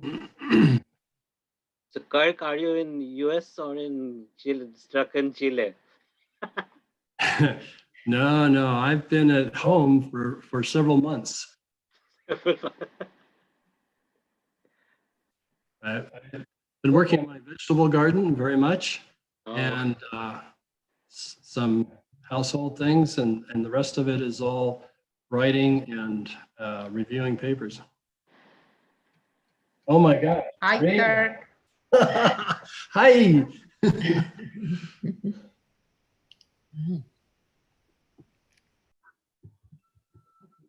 So Kirk, are you in US or in Chile, stuck in Chile? No, I've been at home for several months. I've been working on my vegetable garden very much, and some household things, and the rest of it is all writing and reviewing papers. Oh my God. Hi, Kirk. Hi.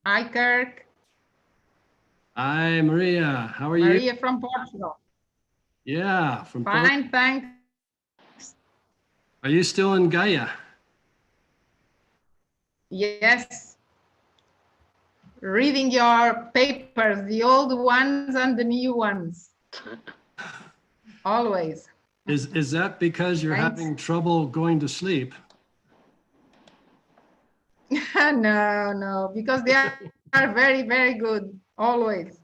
Hi, Kirk. Hi, Maria. How are you? Maria from Portugal. Yeah, from Fine, thanks. Are you still in Gaia? Yes. Reading your papers, the old ones and the new ones. Always. Is that because you're Thanks. having trouble going to sleep? No, because they are very, very good, always.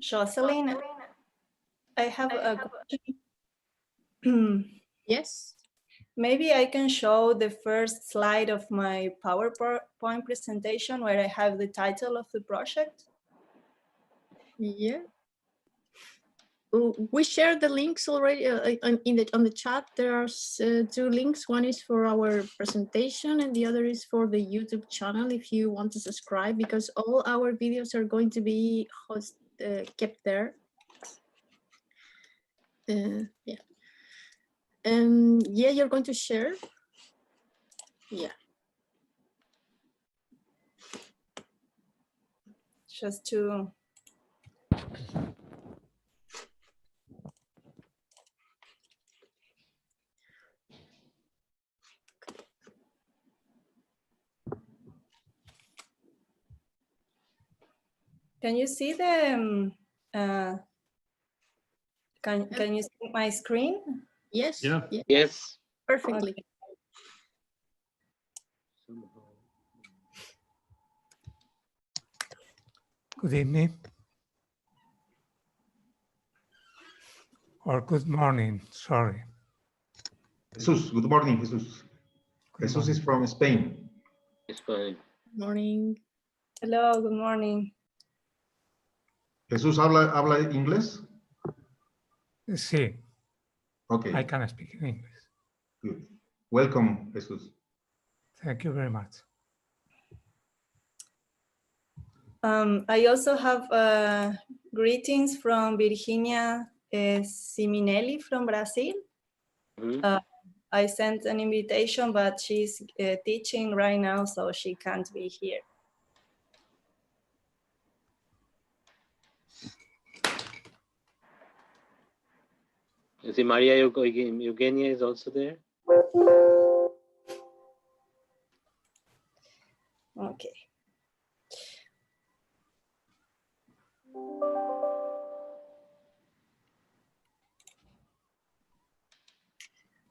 Jocelyn, I have a question. Yes. Maybe I can show the first slide of my PowerPoint presentation where I have the title of the project. Yeah. We shared the links already on the chat. There are two links. One is for our presentation and the other is for the YouTube channel if you want to subscribe, because all our videos are going to be kept there. Yeah. And yeah, you're going to share. Yeah. Just to Can you see the can you see my screen? Yes. Yeah. Yes. Perfectly. Okay. Good evening. Or good morning, sorry. Jesus, good morning, Jesus. Jesus is from Spain. It's fine. Good morning. Hello, good morning. Jesus, habla inglés? Sí, Okay, I can speak in English. good. Welcome, Jesus. Thank you very much. I also have greetings from Virginia Siminelli from Brazil. Mm-hmm. I sent an invitation, but she's teaching right now, so she can't be here. You see, Maria Eugenia is also there. Okay.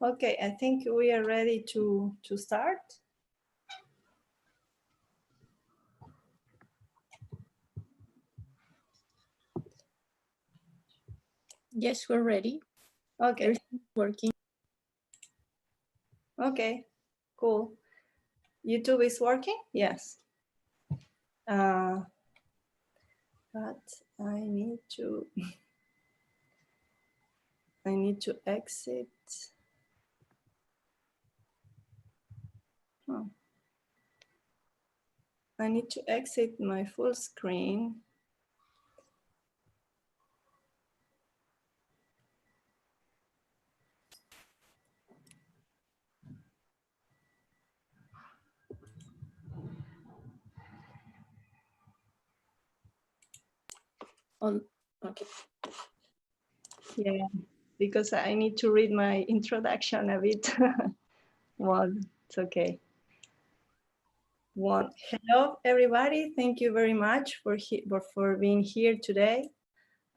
Okay, I think we are ready to start. Yes, we're ready. Okay. Everything's working. Okay, cool. YouTube is working? Yes. But I need to exit. Oh. I need to exit my full screen. Okay. Yeah, because I need to read my introduction a bit. Well, it's okay. Well, hello, everybody. Thank you very much for being here today.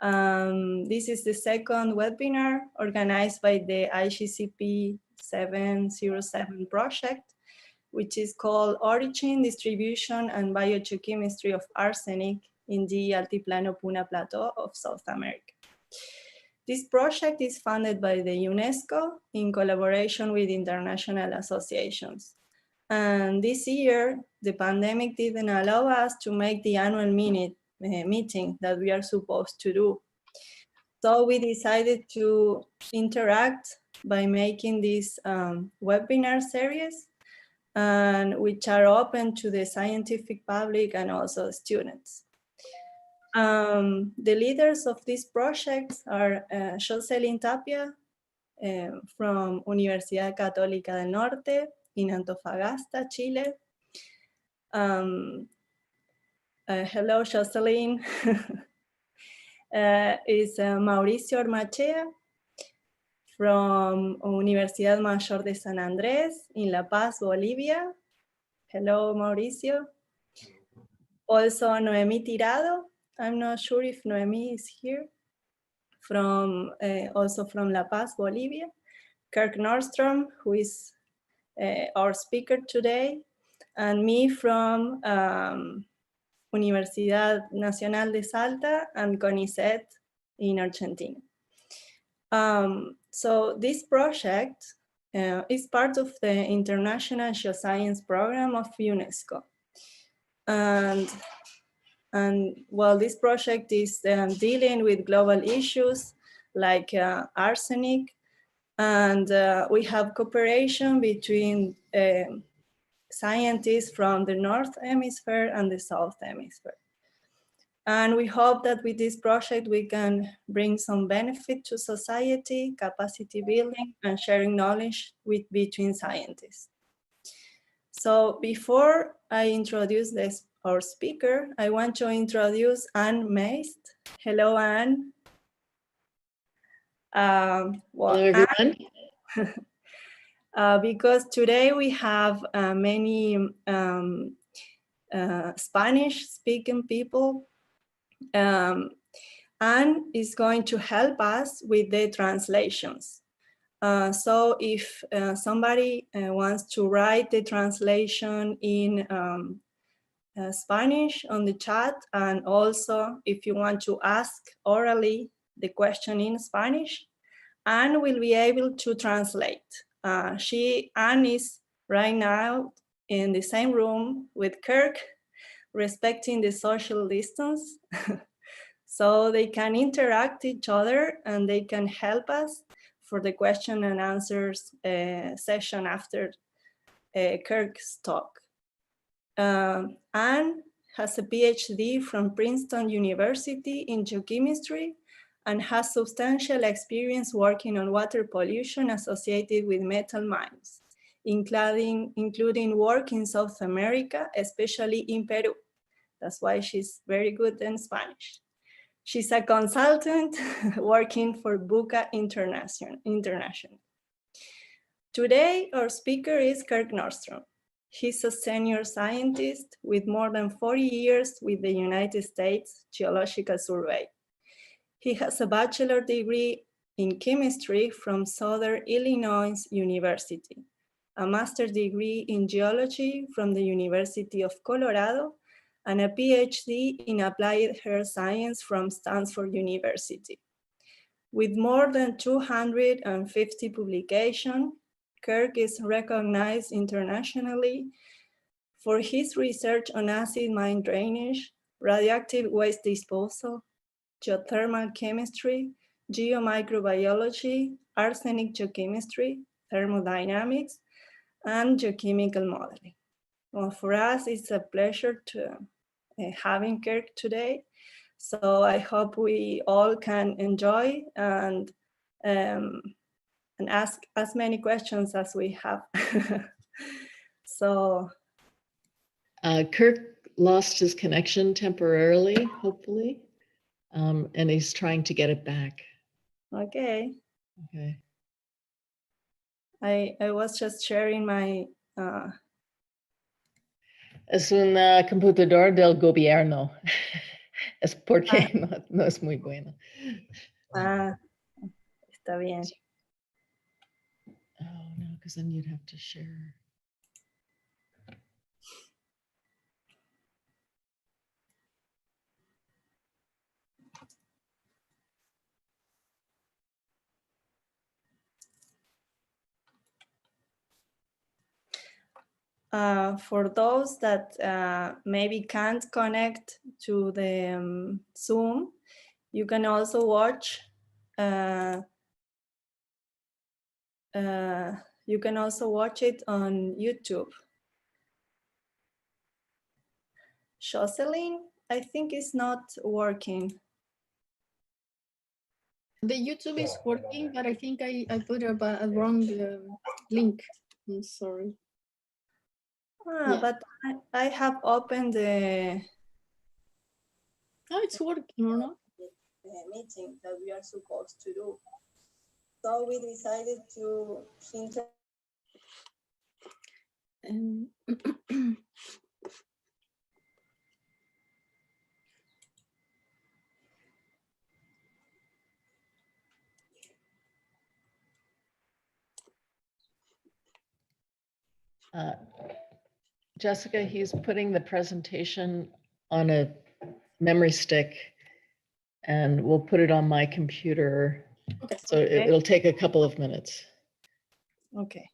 This is the second webinar organized by the IGCP 707 project, which is called Origin, Distribution, and Biogeochemistry of Arsenic in the Altiplano Puna Plateau of South America. This project is funded by the UNESCO in collaboration with international associations. And this year, the pandemic didn't allow us to make the annual meeting that we are supposed to do. So we decided to interact by making these webinar series, and which are open to the scientific public and also students. The leaders of these projects are Jocelyn Tapia from Universidad Católica del Norte in Antofagasta, Chile. Hello, Jocelyn. Is Mauricio Ormachea from Universidad Mayor de San Andrés in La Paz, Bolivia. Hello, Mauricio. Also, Noemi Tirado. I'm not sure if Noemi is here. Also from La Paz, Bolivia. Kirk Nordstrom, who is our speaker today, and me from Universidad Nacional de Salta and CONICET in Argentina. So this project is part of the International Geoscience Program of UNESCO. And well, this project is dealing with global issues like arsenic, and we have cooperation between scientists from the North Hemisphere and the South Hemisphere. And we hope that with this project, we can bring some benefit to society, capacity building, and sharing knowledge between scientists. So before I introduce our speaker, I want to introduce Anne Meist. Hello, Anne. Well, hello, everyone. Because today we have many Spanish-speaking people, Anne is going to help us with the translations. So if somebody wants to write the translation in Spanish on the chat, and also if you want to ask orally the question in Spanish, Anne will be able to translate. Anne is right now in the same room with Kirk, respecting the social distance. So they can interact each other and they can help us for the question and answers session after Kirk's talk. Anne has a PhD from Princeton University in geochemistry and has substantial experience working on water pollution associated with metal mines, including work in South America, especially in Peru. That's why she's very good in Spanish. She's a consultant working for Buca International. Today, our speaker is Kirk Nordstrom. He's a senior scientist with more than 40 years with the United States Geological Survey. He has a bachelor's degree in chemistry from Southern Illinois University, a master's degree in geology from the University of Colorado, and a PhD in applied earth science from Stanford University. With more than 250 publications, Kirk is recognized internationally for his research on acid mine drainage, radioactive waste disposal, geothermal chemistry, geomicrobiology, arsenic geochemistry, thermodynamics, and geochemical modeling. Well, for us, it's a pleasure to having Kirk today. So I hope we all can enjoy and ask as many questions as we have. So. Kirk lost his connection temporarily, hopefully, and he's trying to get it back. Okay. Okay. I was just sharing my. Es un computador del gobierno. Es porque no es muy bueno. Ah, está bien. Oh, no, because then you'd have to share. For those that maybe can't connect to the Zoom, you can also watch. You can also watch it on YouTube. Jocelyn, I think it's not working. The YouTube is working, but I think I put a wrong link. I'm sorry. Ah, Yeah. but I have opened the Oh, it's working or not? meeting that we are supposed to do. So we decided to Jessica, he's putting the presentation on a memory stick and we'll put it on my computer. Okay. So it'll take a couple of minutes. Okay.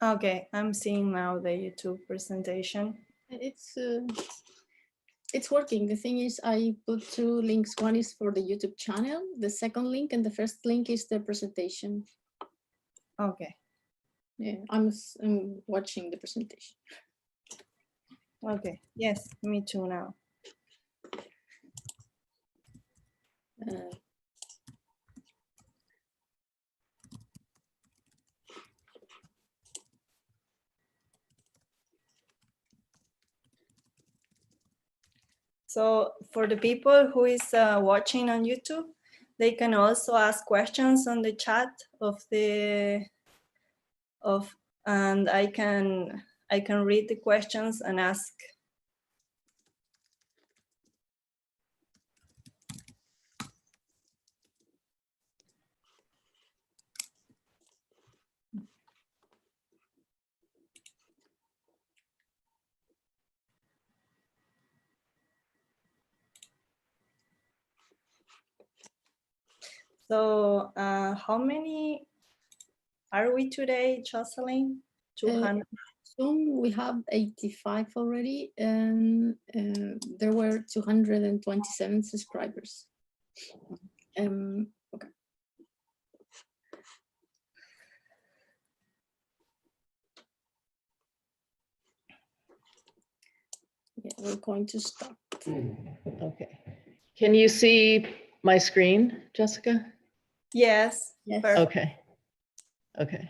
Okay, I'm seeing now the YouTube presentation. It's working. The thing is, I put two links. One is for the YouTube channel, the second link, and the first link is the presentation. Okay. Yeah, I'm watching the presentation. Okay. Yes, me too now. So for the people who is watching on YouTube, they can also ask questions on the chat and I can read the questions and ask. So how many are we today, Jocelyn? 200? Soon we have 85 already, and there were 227 subscribers. Okay. Yeah, we're going to start. Okay. Can you see my screen, Jessica? Yes. Yes. Perfect. Okay. Okay.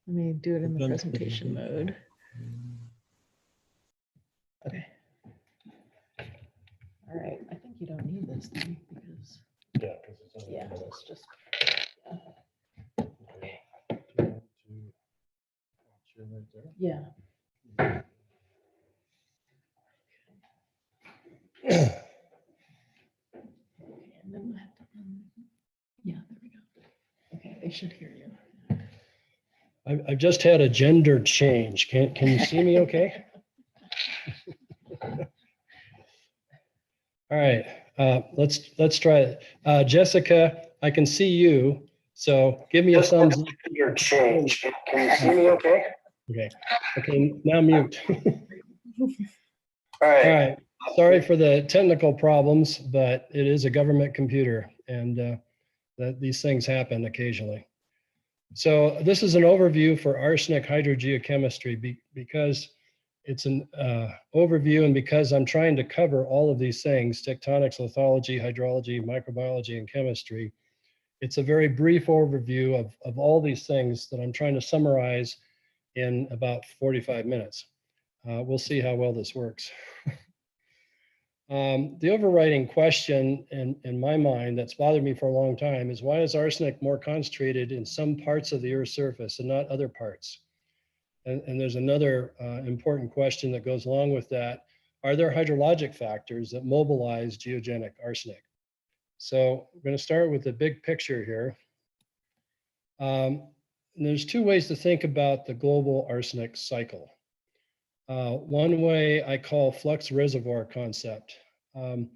Let me do it in the presentation mode. Okay. All right. I think you don't need this thing because yeah, it's just okay. Yeah. And then we'll have to yeah, there we go. Okay, they should hear you. I've just had a gender change. Can you see me okay? All right, let's try it. Jessica, I can see you. So give me a thumbs up. Your change. Can you see me okay? Okay. Okay, now mute. All right. Sorry for the technical problems, but it is a government computer and that these things happen occasionally. So this is an overview for arsenic hydrogeochemistry because it's an overview and because I'm trying to cover all of these things, tectonics, lithology, hydrology, microbiology, and chemistry. It's a very brief overview of all these things that I'm trying to summarize in about 45 minutes. We'll see how well this works. The overriding question in my mind that's bothered me for a long time is, why is arsenic more concentrated in some parts of the Earth's surface and not other parts? And there's another important question that goes along with that. Are there hydrologic factors that mobilize geogenic arsenic? So we're going to start with the big picture here. There's two ways to think about the global arsenic cycle. One way I call flux reservoir concept. And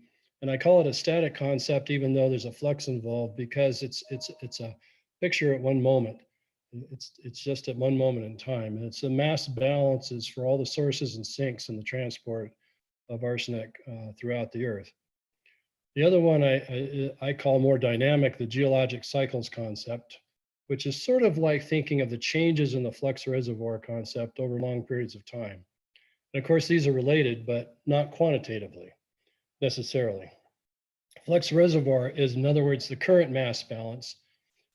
I call it a static concept, even though there's a flux involved, because it's a picture at one moment. It's just at one moment in time. And it's the mass balances for all the sources and sinks in the transport of arsenic throughout the Earth. The other one I call more dynamic, the geologic cycles concept, which is sort of like thinking of the changes in the flux reservoir concept over long periods of time. And of course, these are related, but not quantitatively necessarily. Flux reservoir is, in other words, the current mass balance,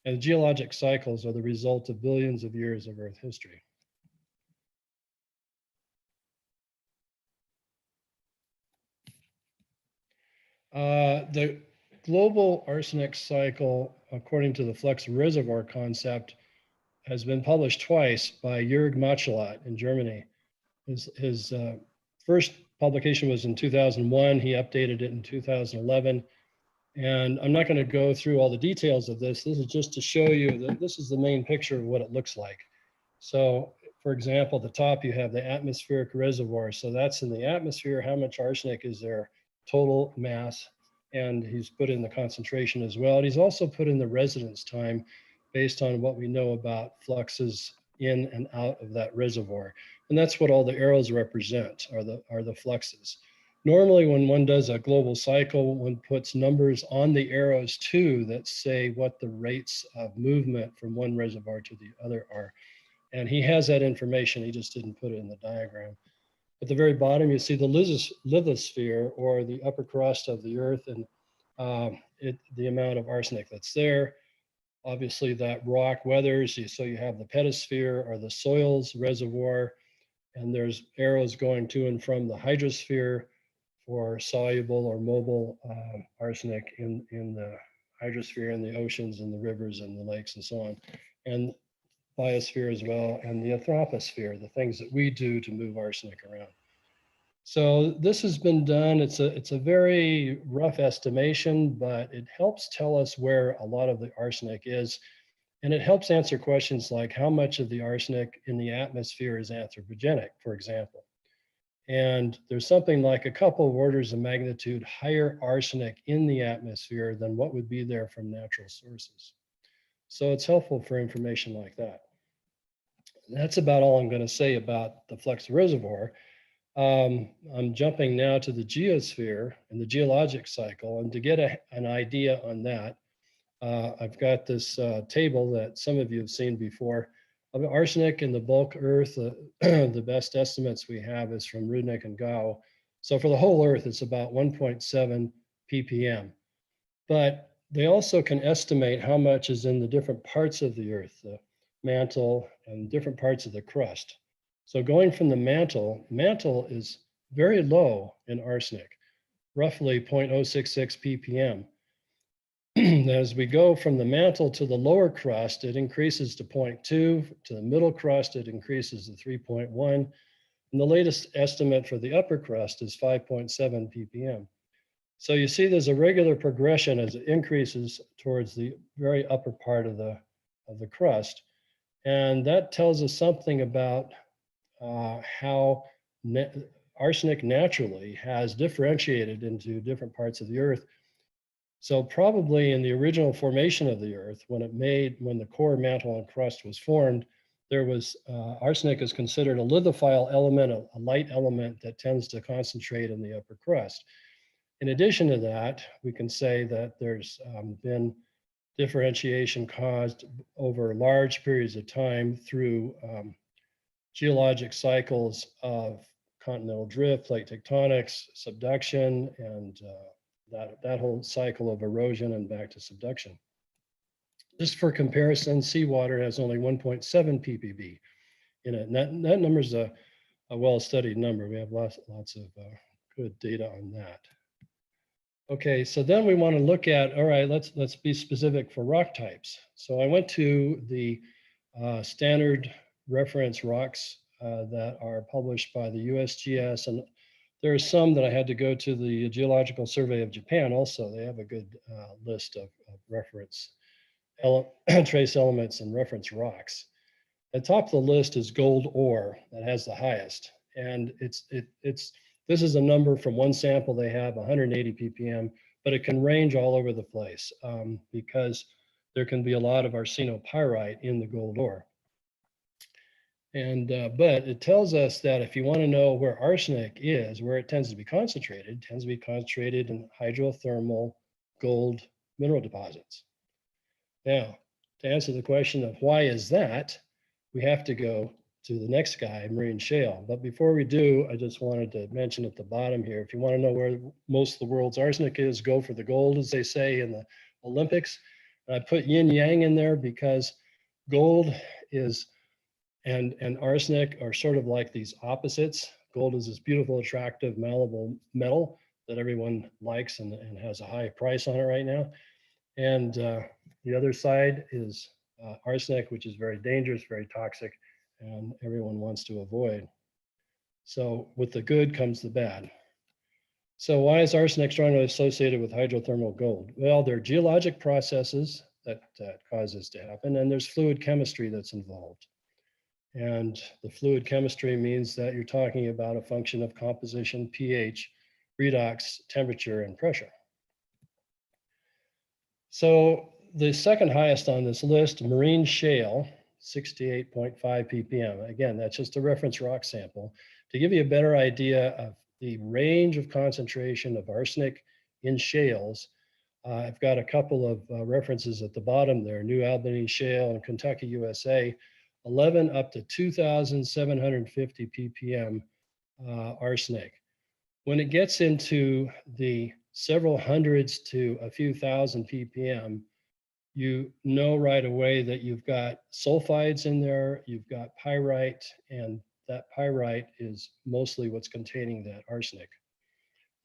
and geologic cycles are the result of billions of years of Earth history. The global arsenic cycle, according to the flux reservoir concept, has been published twice by Jörg Machelat in Germany. His first publication was in 2001. He updated it in 2011. And I'm not going to go through all the details of this. This is just to show you that this is the main picture of what it looks like. So, for example, at the top, you have the atmospheric reservoir. So that's in the atmosphere. How much arsenic is there? Total mass. And he's put in the concentration as well. And he's also put in the residence time based on what we know about fluxes in and out of that reservoir. And that's what all the arrows represent, are the fluxes. Normally, when one does a global cycle, one puts numbers on the arrows too that say what the rates of movement from one reservoir to the other are. And he has that information, he just didn't put it in the diagram. At the very bottom, you see the lithosphere, or the upper crust of the Earth, and the amount of arsenic that's there. Obviously, that rock weathers, so you have the pedosphere, or the soils reservoir, and there's arrows going to and from the hydrosphere for soluble or mobile arsenic in the hydrosphere, in the oceans and the rivers and the lakes and so on, and biosphere as well, and the anthroposphere, the things that we do to move arsenic around. So this has been done. It's a very rough estimation, but it helps tell us where a lot of the arsenic is. And it helps answer questions like how much of the arsenic in the atmosphere is anthropogenic, for example. And there's something like a couple of orders of magnitude higher arsenic in the atmosphere than what would be there from natural sources. So it's helpful for information like that. That's about all I'm going to say about the flux reservoir. I'm jumping now to the geosphere and the geologic cycle. And to get an idea on that, I've got this table that some of you have seen before. Arsenic in the bulk Earth, the best estimates we have is from Rudnick and Gao. So for the whole Earth, it's about 1.7 ppm. But they also can estimate how much is in the different parts of the Earth, the mantle and different parts of the crust. So going from the mantle is very low in arsenic, roughly 0.066 ppm. As we go from the mantle to the lower crust, it increases to 0.2, to the middle crust, it increases to 3.1, and the latest estimate for the upper crust is 5.7 ppm. So you see there's a regular progression as it increases towards the very upper part of the crust, and that tells us something about how arsenic naturally has differentiated into different parts of the Earth. So probably in the original formation of the Earth, when the core, mantle, and crust was formed, there was arsenic is considered a lithophile element, a light element that tends to concentrate in the upper crust. In addition to that, we can say that there's been differentiation caused over large periods of time through geologic cycles of continental drift, plate tectonics, subduction, and that whole cycle of erosion and back to subduction. Just for comparison, seawater has only 1.7 ppb in it. And that number is a well-studied number. We have lots of good data on that. Okay, so then we want to look at, all right, let's be specific for rock types. So I went to the standard reference rocks that are published by the USGS, and there are some that I had to go to the Geological Survey of Japan also. They have a good list of reference trace elements and reference rocks. At the top of the list is gold ore that has the highest. And this is a number from one sample they have, 180 ppm, but it can range all over the place because there can be a lot of arsenopyrite in the gold ore. And but it tells us that if you want to know where arsenic is, where it tends to be concentrated, it tends to be concentrated in hydrothermal gold mineral deposits. Now, to answer the question of why is that, we have to go to the next guy, marine shale. But before we do, I just wanted to mention at the bottom here, if you want to know where most of the world's arsenic is, go for the gold, as they say in the Olympics. And I put yin yang in there because gold is and arsenic are sort of like these opposites. Gold is this beautiful, attractive, malleable metal that everyone likes and has a high price on it right now. And the other side is arsenic, which is very dangerous, very toxic, and everyone wants to avoid. So with the good comes the bad. So why is arsenic strongly associated with hydrothermal gold? Well, there are geologic processes that cause this to happen, and there's fluid chemistry that's involved. And the fluid chemistry means that you're talking about a function of composition, pH, redox, temperature, and pressure. So the second highest on this list, marine shale, 68.5 ppm. Again, that's just a reference rock sample. To give you a better idea of the range of concentration of arsenic in shales, I've got a couple of references at the bottom there, New Albany Shale in Kentucky, USA, 11 up to 2,750 ppm arsenic. When it gets into the several hundreds to a few thousand ppm, you know right away that you've got sulfides in there, you've got pyrite, and that pyrite is mostly what's containing that arsenic.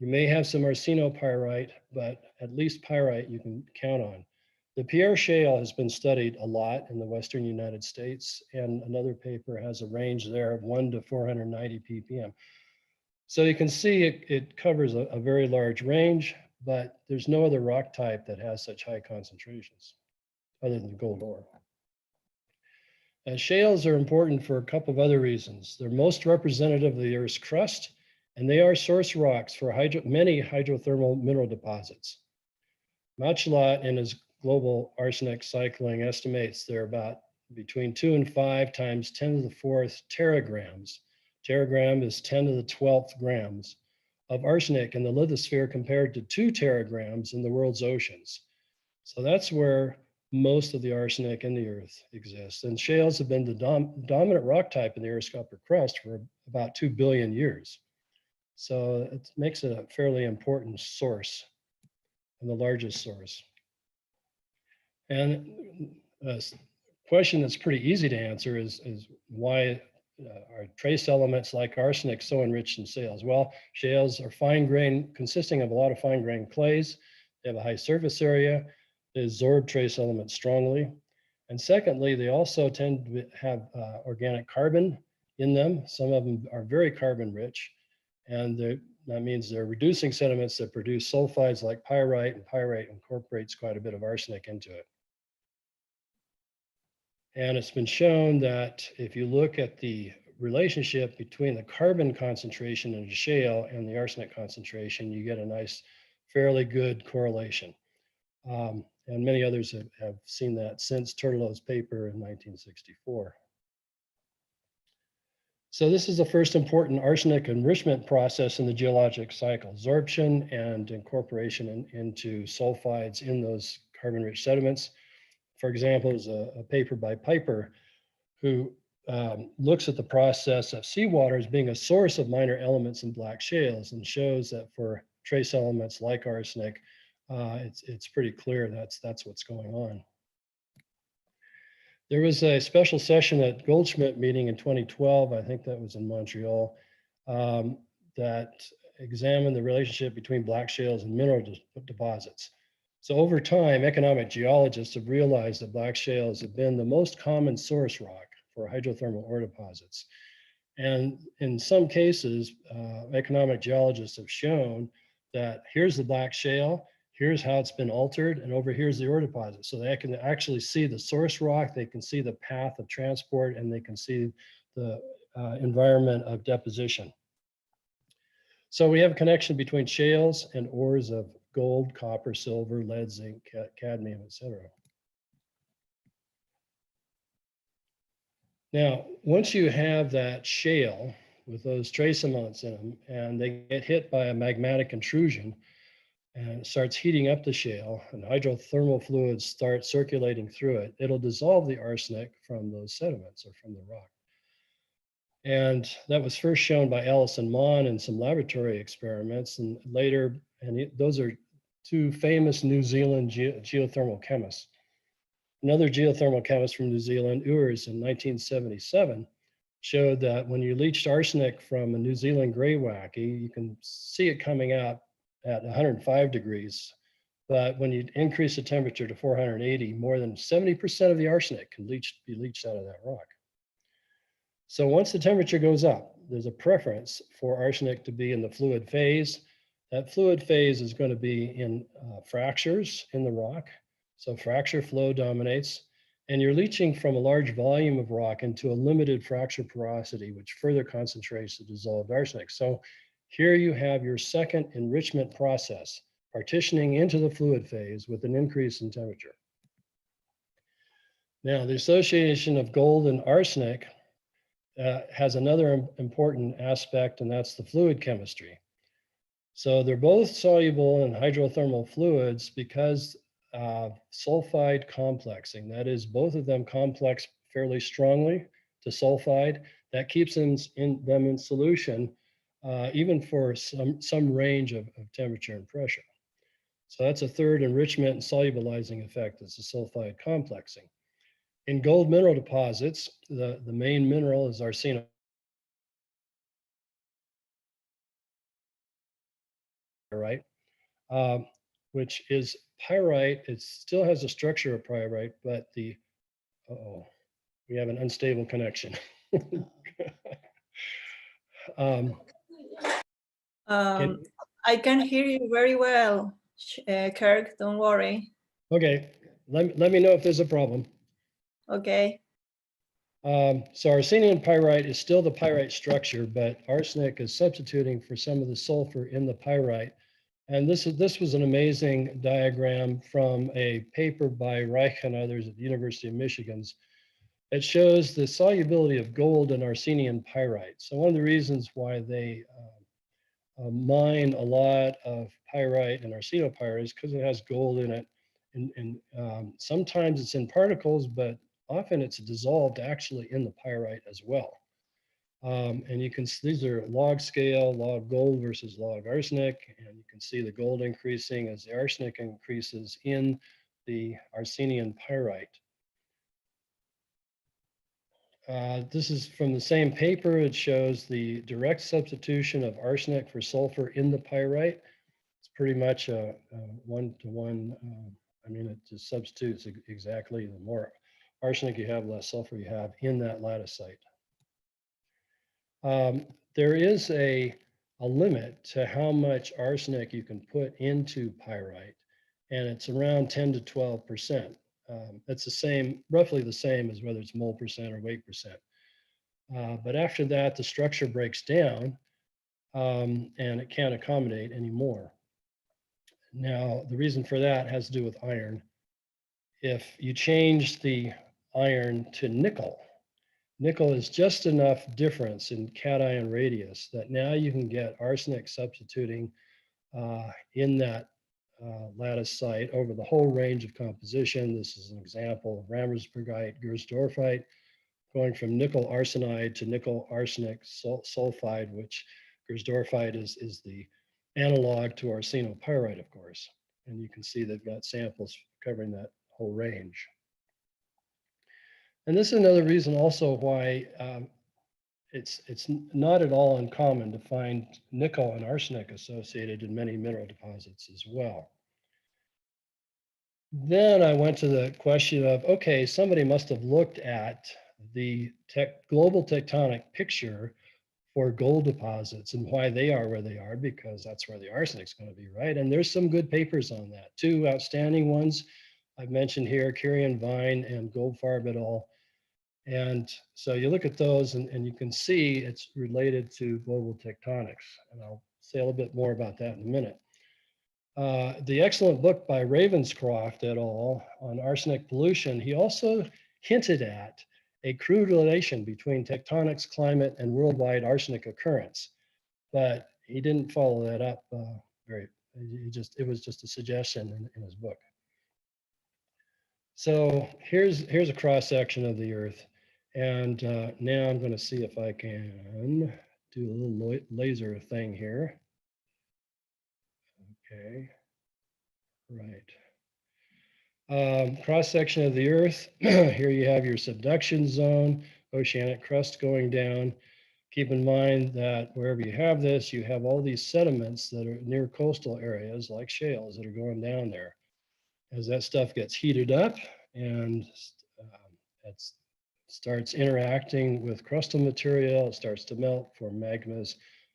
You may have some arsenopyrite, but at least pyrite you can count on. The Pierre Shale has been studied a lot in the Western United States, and another paper has a range there of 1 to 490 ppm. So you can see it covers a very large range, but there's no other rock type that has such high concentrations other than gold ore. Shales are important for a couple of other reasons. They're most representative of the Earth's crust, and they are source rocks for many hydrothermal mineral deposits. Matschullat in his global arsenic cycling estimates they're about between 2 and 5 times 10 to the 4th teragrams. Teragram is 10 to the 12th grams of arsenic in the lithosphere compared to 2 teragrams in the world's oceans. So that's where most of the arsenic in the Earth exists. And shales have been the dominant rock type in the Earth's upper crust for about 2 billion years. So it makes it a fairly important source and the largest source. And a question that's pretty easy to answer is why are trace elements like arsenic so enriched in shales? Well, shales are fine grain, consisting of a lot of fine grain clays. They have a high surface area. They absorb trace elements strongly. And secondly, they also tend to have organic carbon in them. Some of them are very carbon rich. And that means they're reducing sediments that produce sulfides like pyrite, and pyrite incorporates quite a bit of arsenic into it. And it's been shown that if you look at the relationship between the carbon concentration in a shale and the arsenic concentration, you get a nice, fairly good correlation. And many others have seen that since Turtelow's paper in 1964. So this is the first important arsenic enrichment process in the geologic cycle, absorption and incorporation into sulfides in those carbon-rich sediments. For example, there's a paper by Piper who looks at the process of seawater as being a source of minor elements in black shales and shows that for trace elements like arsenic, it's pretty clear that's what's going on. There was a special session at Goldschmidt meeting in 2012, I think that was in Montreal, that examine the relationship between black shales and mineral deposits. So over time, economic geologists have realized that black shales have been the most common source rock for hydrothermal ore deposits. And in some cases, economic geologists have shown that here's the black shale, here's how it's been altered, and over here's the ore deposit. So they can actually see the source rock, they can see the path of transport, and they can see the environment of deposition. So we have a connection between shales and ores of gold, copper, silver, lead, zinc, cadmium, etc. Now, once you have that shale with those trace amounts in them, and they get hit by a magmatic intrusion, and it starts heating up the shale, and hydrothermal fluids start circulating through it, it'll dissolve the arsenic from those sediments or from the rock. And that was first shown by Alison Mann in some laboratory experiments, and later, those are two famous New Zealand geothermal chemists. Another geothermal chemist from New Zealand, Urs, in 1977, showed that when you leached arsenic from a New Zealand greywacke, you can see it coming out at 105 degrees. But when you increase the temperature to 480, more than 70% of the arsenic can be leached out of that rock. So once the temperature goes up, there's a preference for arsenic to be in the fluid phase. That fluid phase is going to be in fractures in the rock. So fracture flow dominates, and you're leaching from a large volume of rock into a limited fracture porosity, which further concentrates the dissolved arsenic. So here you have your second enrichment process, partitioning into the fluid phase with an increase in temperature. Now, the association of gold and arsenic has another important aspect, and that's the fluid chemistry. So they're both soluble in hydrothermal fluids because sulfide complexing, that is, both of them complex fairly strongly to sulfide. That keeps them in solution, even for some range of temperature and pressure. So that's a third enrichment and solubilizing effect, is the sulfide complexing. In gold mineral deposits, the main mineral is arsenic, right? Which is pyrite. It still has the structure of pyrite, but we have an unstable connection. I can hear you very well, Kirk, don't worry. Okay, let me know if there's a problem. Okay. So arsenic pyrite is still the pyrite structure, but arsenic is substituting for some of the sulfur in the pyrite. And this was an amazing diagram from a paper by Reich and others at the University of Michigan. It shows the solubility of gold in arsenic pyrite. So one of the reasons why they mine a lot of pyrite and arsenopyrite is because it has gold in it. And sometimes it's in particles, but often it's dissolved actually in the pyrite as well. And you can see these are log scale, log gold versus log arsenic, and you can see the gold increasing as the arsenic increases in the arsenic pyrite. This is from the same paper. It shows the direct substitution of arsenic for sulfur in the pyrite. It's pretty much a one-to-one. I mean, it just substitutes exactly. The more arsenic you have, less sulfur you have in that latticite. There is a limit to how much arsenic you can put into pyrite, and it's around 10 to 12%. That's the same, roughly the same as whether it's mole percent or weight percent. But after that, the structure breaks down and it can't accommodate anymore. Now, the reason for that has to do with iron. If you change the iron to nickel, nickel is just enough difference in cation radius that now you can get arsenic substituting in that lattice site over the whole range of composition. This is an example of Rammersburgite, Gersdorfite, going from nickel arsenide to nickel arsenic sulfide, which Gersdorfite is the analog to arsenopyrite, of course. And you can see they've got samples covering that whole range. And this is another reason also why it's not at all uncommon to find nickel and arsenic associated in many mineral deposits as well. Then I went to the question of, okay, somebody must have looked at the global tectonic picture for gold deposits and why they are where they are, because that's where the arsenic's going to be, right? And there's some good papers on that. Two outstanding ones I've mentioned here, Kirian Vine and Goldfarb et al. And so you look at those and you can see it's related to global tectonics. And I'll say a little bit more about that in a minute. The excellent book by Ravenscroft et al. On arsenic pollution, he also hinted at a crude relation between tectonics, climate, and worldwide arsenic occurrence. But he didn't follow that up it was just a suggestion in his book. So here's a cross section of the Earth. And now I'm going to see if I can do a little laser thing here. Okay, right. Cross section of the Earth. Here you have your subduction zone, oceanic crust going down. Keep in mind that wherever you have this, you have all these sediments that are near coastal areas like shales that are going down there. As that stuff gets heated up and it starts interacting with crustal material, it starts to melt, form magmas,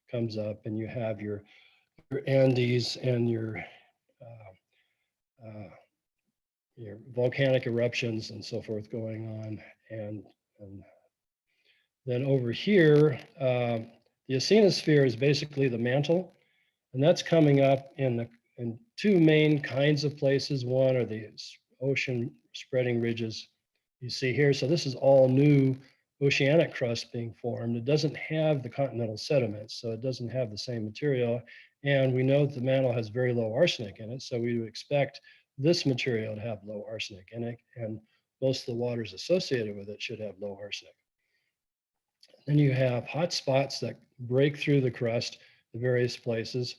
comes up, and you have your Andes and your volcanic eruptions and so forth going on. And then over here, the asthenosphere is basically the mantle, and that's coming up in two main kinds of places. One are the ocean spreading ridges you see here. So this is all new oceanic crust being formed. It doesn't have the continental sediments, so it doesn't have the same material. And we know that the mantle has very low arsenic in it, so we would expect this material to have low arsenic in it, and most of the waters associated with it should have low arsenic. Then you have hot spots that break through the crust in various places.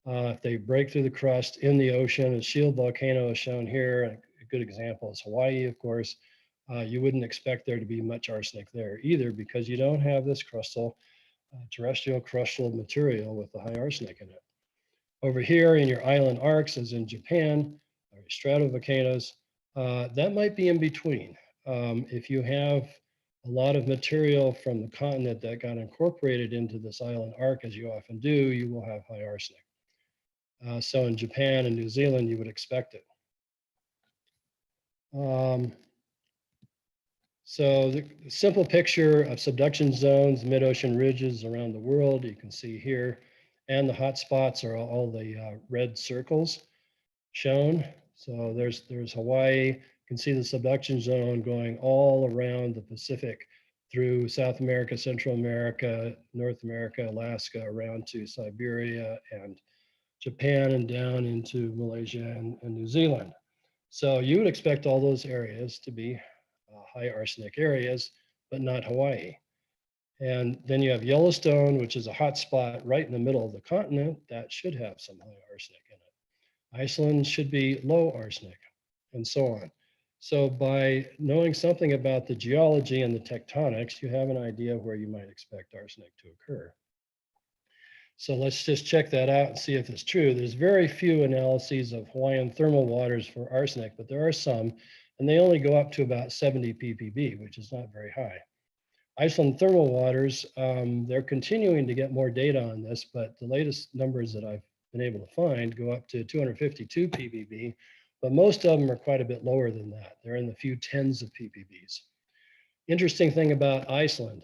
If they break through the crust in the ocean, a shield volcano is shown here. A good example is Hawaii, of course. You wouldn't expect there to be much arsenic there either, because you don't have this crustal, terrestrial crustal material with the high arsenic in it. Over here in your island arcs, as in Japan, or stratovolcanoes, that might be in between. If you have a lot of material from the continent that got incorporated into this island arc, as you often do, you will have high arsenic. So in Japan and New Zealand, you would expect it. So the simple picture of subduction zones, mid-ocean ridges around the world, you can see here, and the hot spots are all the red circles shown. So there's Hawaii. You can see the subduction zone going all around the Pacific through South America, Central America, North America, Alaska, around to Siberia and Japan, and down into Malaysia and New Zealand. So you would expect all those areas to be high arsenic areas, but not Hawaii. And then you have Yellowstone, which is a hot spot right in the middle of the continent that should have some high arsenic in it. Iceland should be low arsenic, and so on. So by knowing something about the geology and the tectonics, you have an idea where you might expect arsenic to occur. So let's just check that out and see if it's true. There's very few analyses of Hawaiian thermal waters for arsenic, but there are some, and they only go up to about 70 ppb, which is not very high. Iceland thermal waters, they're continuing to get more data on this, but the latest numbers that I've been able to find go up to 252 ppb, but most of them are quite a bit lower than that. They're in the few tens of ppbs. Interesting thing about Iceland,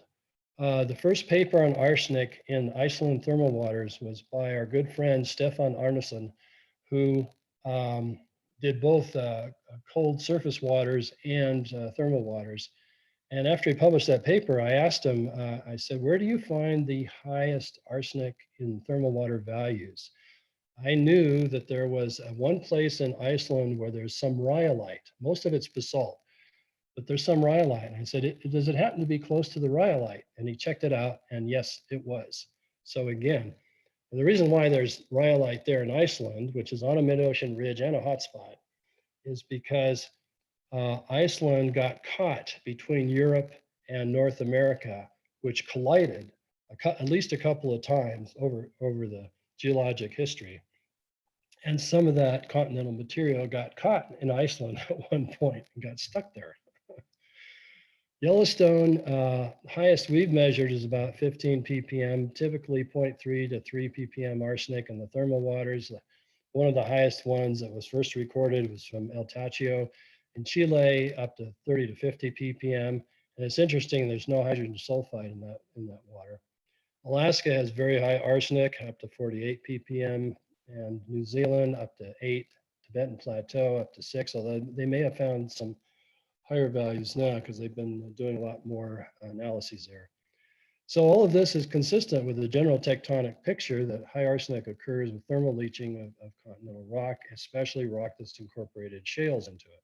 the first paper on arsenic in Iceland thermal waters was by our good friend Stefan Arnason, who did both cold surface waters and thermal waters. And after he published that paper, I asked him, I said, where do you find the highest arsenic in thermal water values? I knew that there was one place in Iceland where there's some rhyolite. Most of it's basalt, but there's some rhyolite. And I said, does it happen to be close to the rhyolite? And he checked it out, and yes, it was. So again, the reason why there's rhyolite there in Iceland, which is on a mid-ocean ridge and a hotspot, is because Iceland got caught between Europe and North America which collided at least a couple of times over the geologic history. And some of that continental material got caught in Iceland at one point and got stuck there. Yellowstone, highest we've measured is about 15 ppm, typically 0.3 to 3 ppm arsenic in the thermal waters. One of the highest ones that was first recorded was from El Tachio in Chile, up to 30 to 50 ppm. And it's interesting, there's no hydrogen sulfide in that water. Alaska has very high arsenic, up to 48 ppm, and New Zealand up to 8, Tibetan Plateau up to 6, although they may have found some higher values now because they've been doing a lot more analyses there. So all of this is consistent with the general tectonic picture that high arsenic occurs with thermal leaching of continental rock, especially rock that's incorporated shales into it.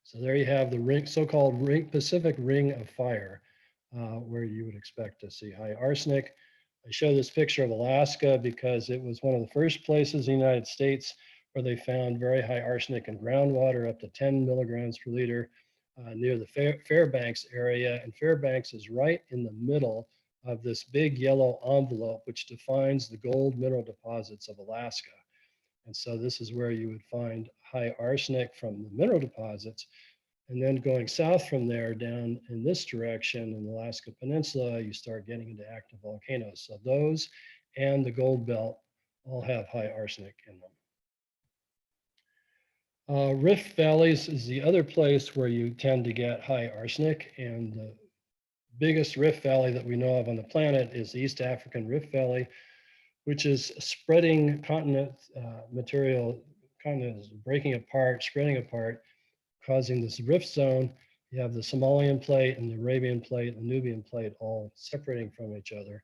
So there you have the so-called Pacific Ring of Fire, where you would expect to see high arsenic. I show this picture of Alaska because it was one of the first places in the United States where they found very high arsenic in groundwater, up to 10 milligrams per liter, near the Fairbanks area. And Fairbanks is right in the middle of this big yellow envelope, which defines the gold mineral deposits of Alaska. And so this is where you would find high arsenic from the mineral deposits. And then going south from there down in this direction in the Alaska Peninsula, you start getting into active volcanoes. So those and the gold belt all have high arsenic in them. Rift valleys is the other place where you tend to get high arsenic, and the biggest rift valley that we know of on the planet is the East African Rift Valley, which is spreading continent material, continents breaking apart, spreading apart, causing this rift zone. You have the Somalian plate and the Arabian plate, the Nubian plate all separating from each other.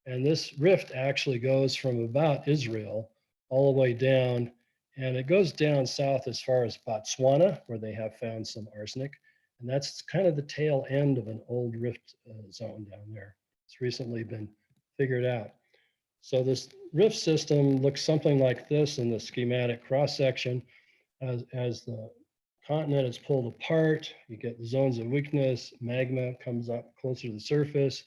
And this rift actually goes from about Israel all the way down, and it goes down south as far as Botswana, where they have found some arsenic. And that's kind of the tail end of an old rift zone down there. It's recently been figured out. So this rift system looks something like this in the schematic cross section. As the continent is pulled apart, you get zones of weakness, magma comes up closer to the surface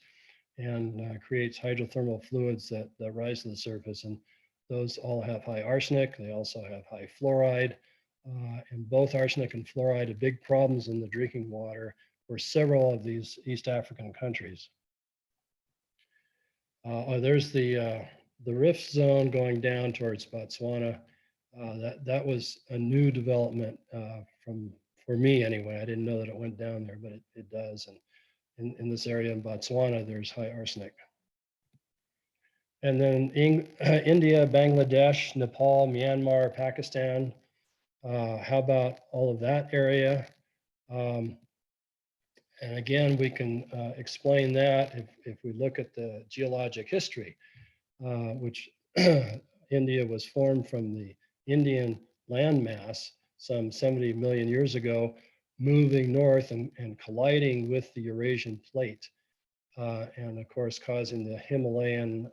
and creates hydrothermal fluids that rise to the surface. And those all have high arsenic. They also have high fluoride. And both arsenic and fluoride are big problems in the drinking water for several of these East African countries. There's the rift zone going down towards Botswana. That was a new development for me anyway. I didn't know that it went down there, but it does. And in this area in Botswana, there's high arsenic. And then India, Bangladesh, Nepal, Myanmar, Pakistan. How about all of that area? And again, we can explain that if we look at the geologic history, which India was formed from the Indian landmass some 70 million years ago, moving north and colliding with the Eurasian plate. And of course, causing the Himalayan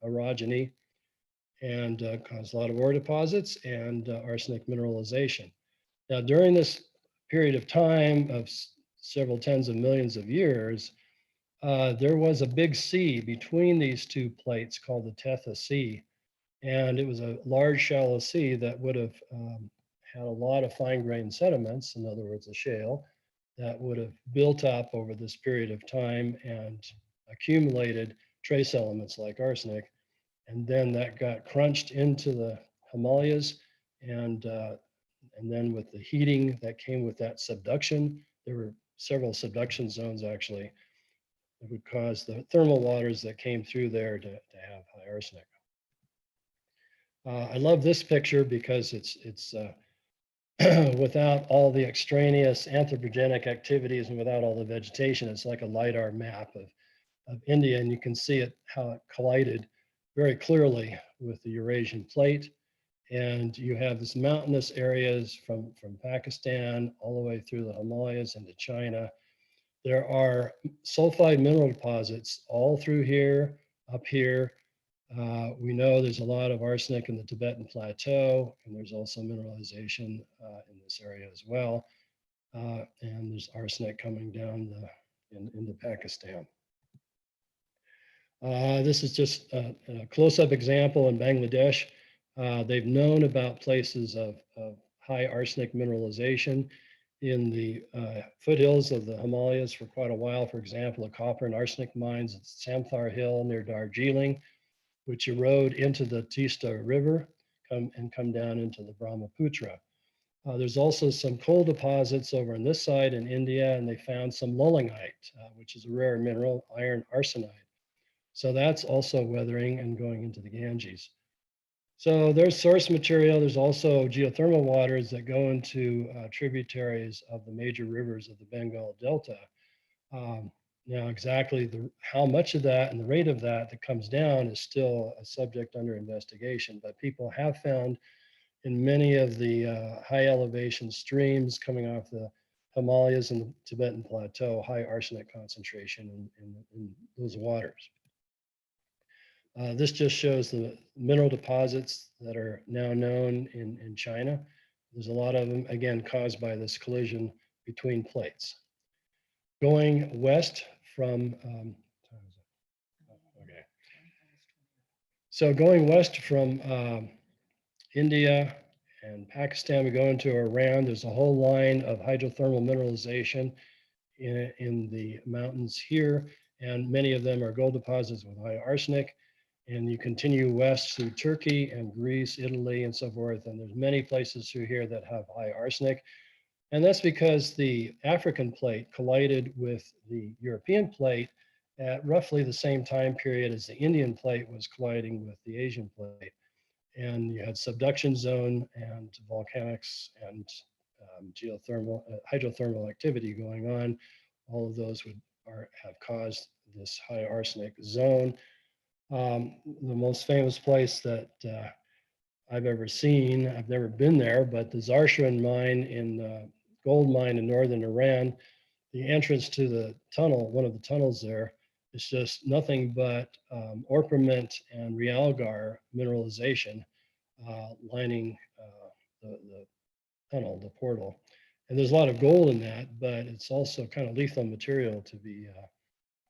orogeny and caused a lot of ore deposits and arsenic mineralization. Now, during this period of time of several tens of millions of years, there was a big sea between these two plates called the Tetha Sea. And it was a large shallow sea that would have had a lot of fine-grained sediments, in other words, a shale, that would have built up over this period of time and accumulated trace elements like arsenic. And then that got crunched into the Himalayas. And then with the heating that came with that subduction, there were several subduction zones actually, that would cause the thermal waters that came through there to have high arsenic. I love this picture because it's without all the extraneous anthropogenic activities and without all the vegetation. It's like a LiDAR map of India, and you can see it, how it collided very clearly with the Eurasian plate. And you have this mountainous areas from Pakistan all the way through the Himalayas into China. There are sulfide mineral deposits all through here, up here. We know there's a lot of arsenic in the Tibetan Plateau, and there's also mineralization in this area as well. And there's arsenic coming down into Pakistan. This is just a close-up example in Bangladesh. They've known about places of high arsenic mineralization in the foothills of the Himalayas for quite a while. For example, the copper and arsenic mines at Samthar Hill near Darjeeling, which erode into the Tista River and come down into the Brahmaputra. There's also some coal deposits over on this side in India, and they found some lollingite, which is a rare mineral, iron arsenide. So that's also weathering and going into the Ganges. So there's source material. There's also geothermal waters that go into tributaries of the major rivers of the Bengal Delta. Now, exactly how much of that and the rate of that comes down is still a subject under investigation, but people have found in many of the high elevation streams coming off the Himalayas and the Tibetan Plateau, high arsenic concentration in those waters. This just shows the mineral deposits that are now known in China. There's a lot of them, again, caused by this collision between plates. Going west from, okay. So going west from India and Pakistan, we go into Iran. There's a whole line of hydrothermal mineralization in the mountains here, and many of them are gold deposits with high arsenic. And you continue west through Turkey and Greece, Italy, and so forth. And there's many places through here that have high arsenic. And that's because the African plate collided with the European plate at roughly the same time period as the Indian plate was colliding with the Asian plate. And you had subduction zone and volcanics and geothermal, hydrothermal activity going on. All of those have caused this high arsenic zone. The most famous place that I've ever seen, I've never been there, but the Zarshuan mine gold mine in northern Iran, the entrance to the tunnel, one of the tunnels there, is just nothing but orpiment and realgar mineralization lining the tunnel, the portal. And there's a lot of gold in that, but it's also kind of lethal material to be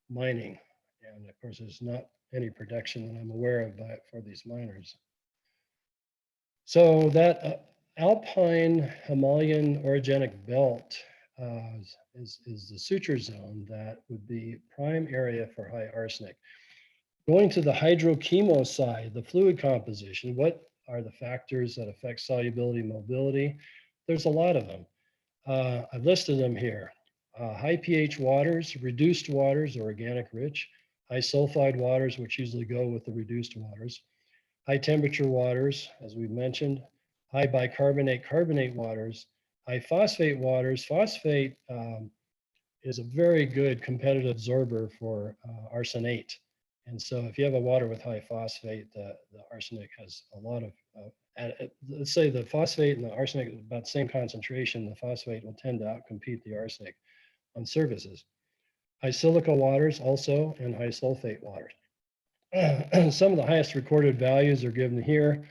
mining. And of course, there's not any protection that I'm aware of for these miners. So that alpine Himalayan orogenic belt is the suture zone that would be prime area for high arsenic. Going to the hydrochemo side, the fluid composition, what are the factors that affect solubility and mobility? There's a lot of them. I've listed them here. High pH waters, reduced waters or organic rich, high sulfide waters, which usually go with the reduced waters, high temperature waters, as we've mentioned, high bicarbonate, carbonate waters, high phosphate waters. Phosphate is a very good competitive absorber for arsenate. And so if you have a water with high phosphate, the arsenic has a lot of, let's say the phosphate and the arsenic is about the same concentration, the phosphate will tend to outcompete the arsenic on surfaces. High silica waters also, and high sulfate waters. Some of the highest recorded values are given here.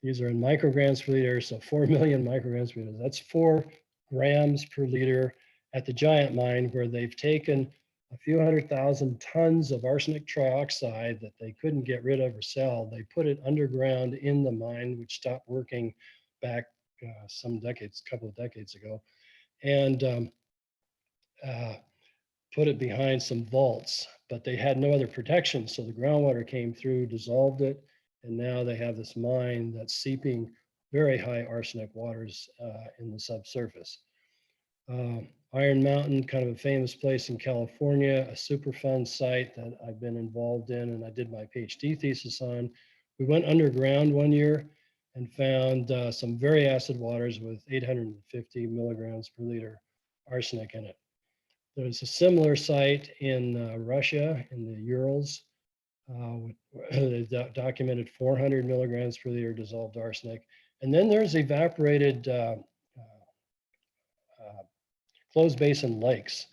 These are in micrograms per liter, so 4 million micrograms per liter. That's 4 grams per liter at the giant mine, where they've taken a few 100,000 tons of arsenic trioxide that they couldn't get rid of or sell. They put it underground in the mine, which stopped working back some decades, couple of decades ago, and put it behind some vaults, but they had no other protection. So the groundwater came through, dissolved it, and now they have this mine that's seeping very high arsenic waters in the subsurface. Iron Mountain, kind of a famous place in California, a Superfund site that I've been involved in and I did my PhD thesis on. We went underground one year and found some very acid waters with 850 milligrams per liter arsenic in it. There's a similar site in Russia, in the Urals. They documented 400 milligrams per liter dissolved arsenic. And then there's evaporated closed basin lakes,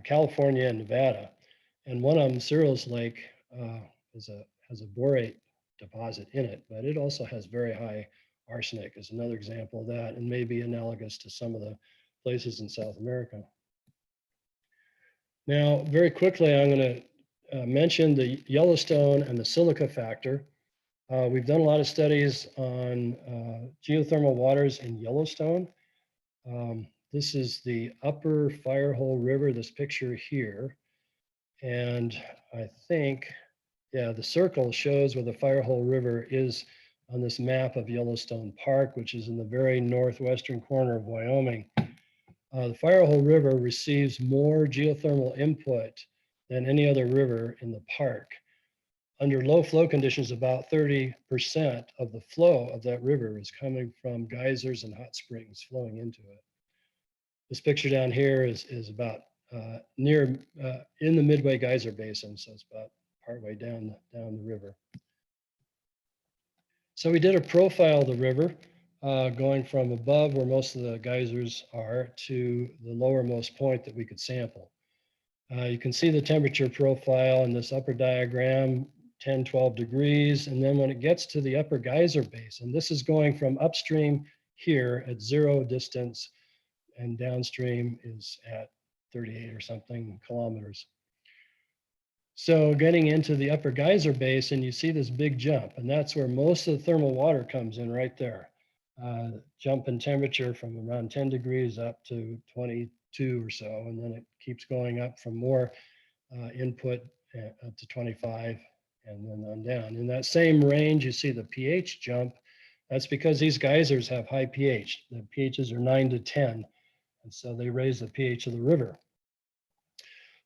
California and Nevada. And one of them, Cyril's Lake, has a borate deposit in it, but it also has very high arsenic, is another example of that, and may be analogous to some of the places in South America. Now, very quickly, I'm going to mentioned the Yellowstone and the silica factor. We've done a lot of studies on geothermal waters in Yellowstone. This is the upper Firehole River, this picture here. And I think, yeah, the circle shows where the Firehole River is on this map of Yellowstone Park, which is in the very northwestern corner of Wyoming. The Firehole River receives more geothermal input than any other river in the park. Under low flow conditions, about 30% of the flow of that river is coming from geysers and hot springs flowing into it. This picture down here is about near in the Midway Geyser Basin, so it's about partway down the river. So we did a profile of the river, going from above where most of the geysers are to the lowermost point that we could sample. You can see the temperature profile in this upper diagram, 10, 12 degrees. And then when it gets to the upper geyser basin, this is going from upstream here at 0 distance, and downstream is at 38 or something kilometers. So getting into the upper geyser basin, you see this big jump, and that's where most of the thermal water comes in right there. Jump in temperature from around 10 degrees up to 22 or so, and then it keeps going up from more input up to 25 and then on down. In that same range, you see the pH jump. That's because these geysers have high pH. The pHs are 9 to 10, and so they raise the pH of the river.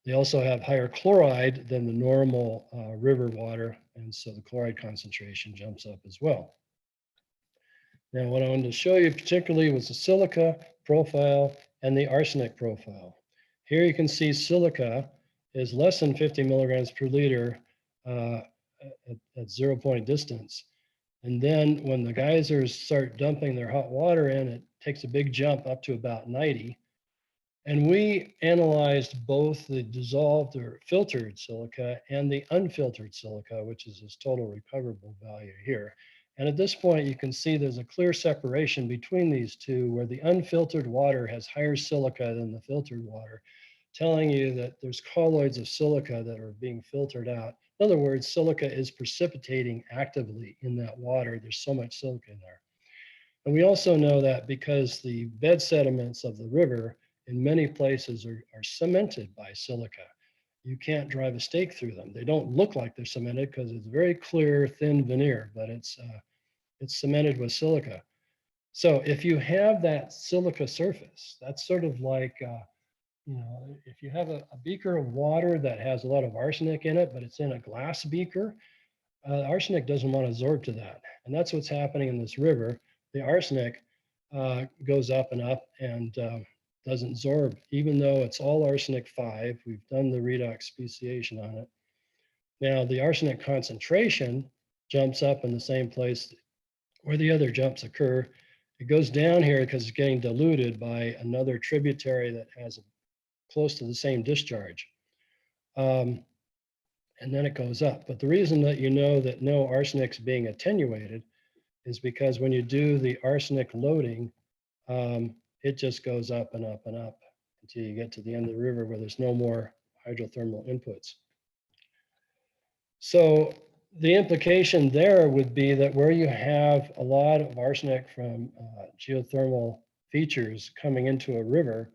They also have higher chloride than the normal river water, and so the chloride concentration jumps up as well. Now, what I wanted to show you particularly was the silica profile and the arsenic profile. Here you can see silica is less than 50 milligrams per liter at 0 point distance. And then when the geysers start dumping their hot water in, it takes a big jump up to about 90. And we analyzed both the dissolved or filtered silica and the unfiltered silica, which is this total recoverable value here. And at this point, you can see there's a clear separation between these two, where the unfiltered water has higher silica than the filtered water, telling you that there's colloids of silica that are being filtered out. In other words, silica is precipitating actively in that water. There's so much silica in there. And we also know that because the bed sediments of the river in many places are cemented by silica. You can't drive a stake through them. They don't look like they're cemented because it's very clear, thin veneer, but it's cemented with silica. So if you have that silica surface, that's sort of like, you know, if you have a beaker of water that has a lot of arsenic in it, but it's in a glass beaker, arsenic doesn't want to absorb to that. And that's what's happening in this river. The arsenic goes up and up and doesn't absorb, even though it's all arsenic 5. We've done the redox speciation on it. Now, the arsenic concentration jumps up in the same place where the other jumps occur. It goes down here because it's getting diluted by another tributary that has close to the same discharge. And then it goes up. But the reason that you know that no arsenic's being attenuated is because when you do the arsenic loading, it just goes up and up and up until you get to the end of the river where there's no more hydrothermal inputs. So the implication there would be that where you have a lot of arsenic from geothermal features coming into a river,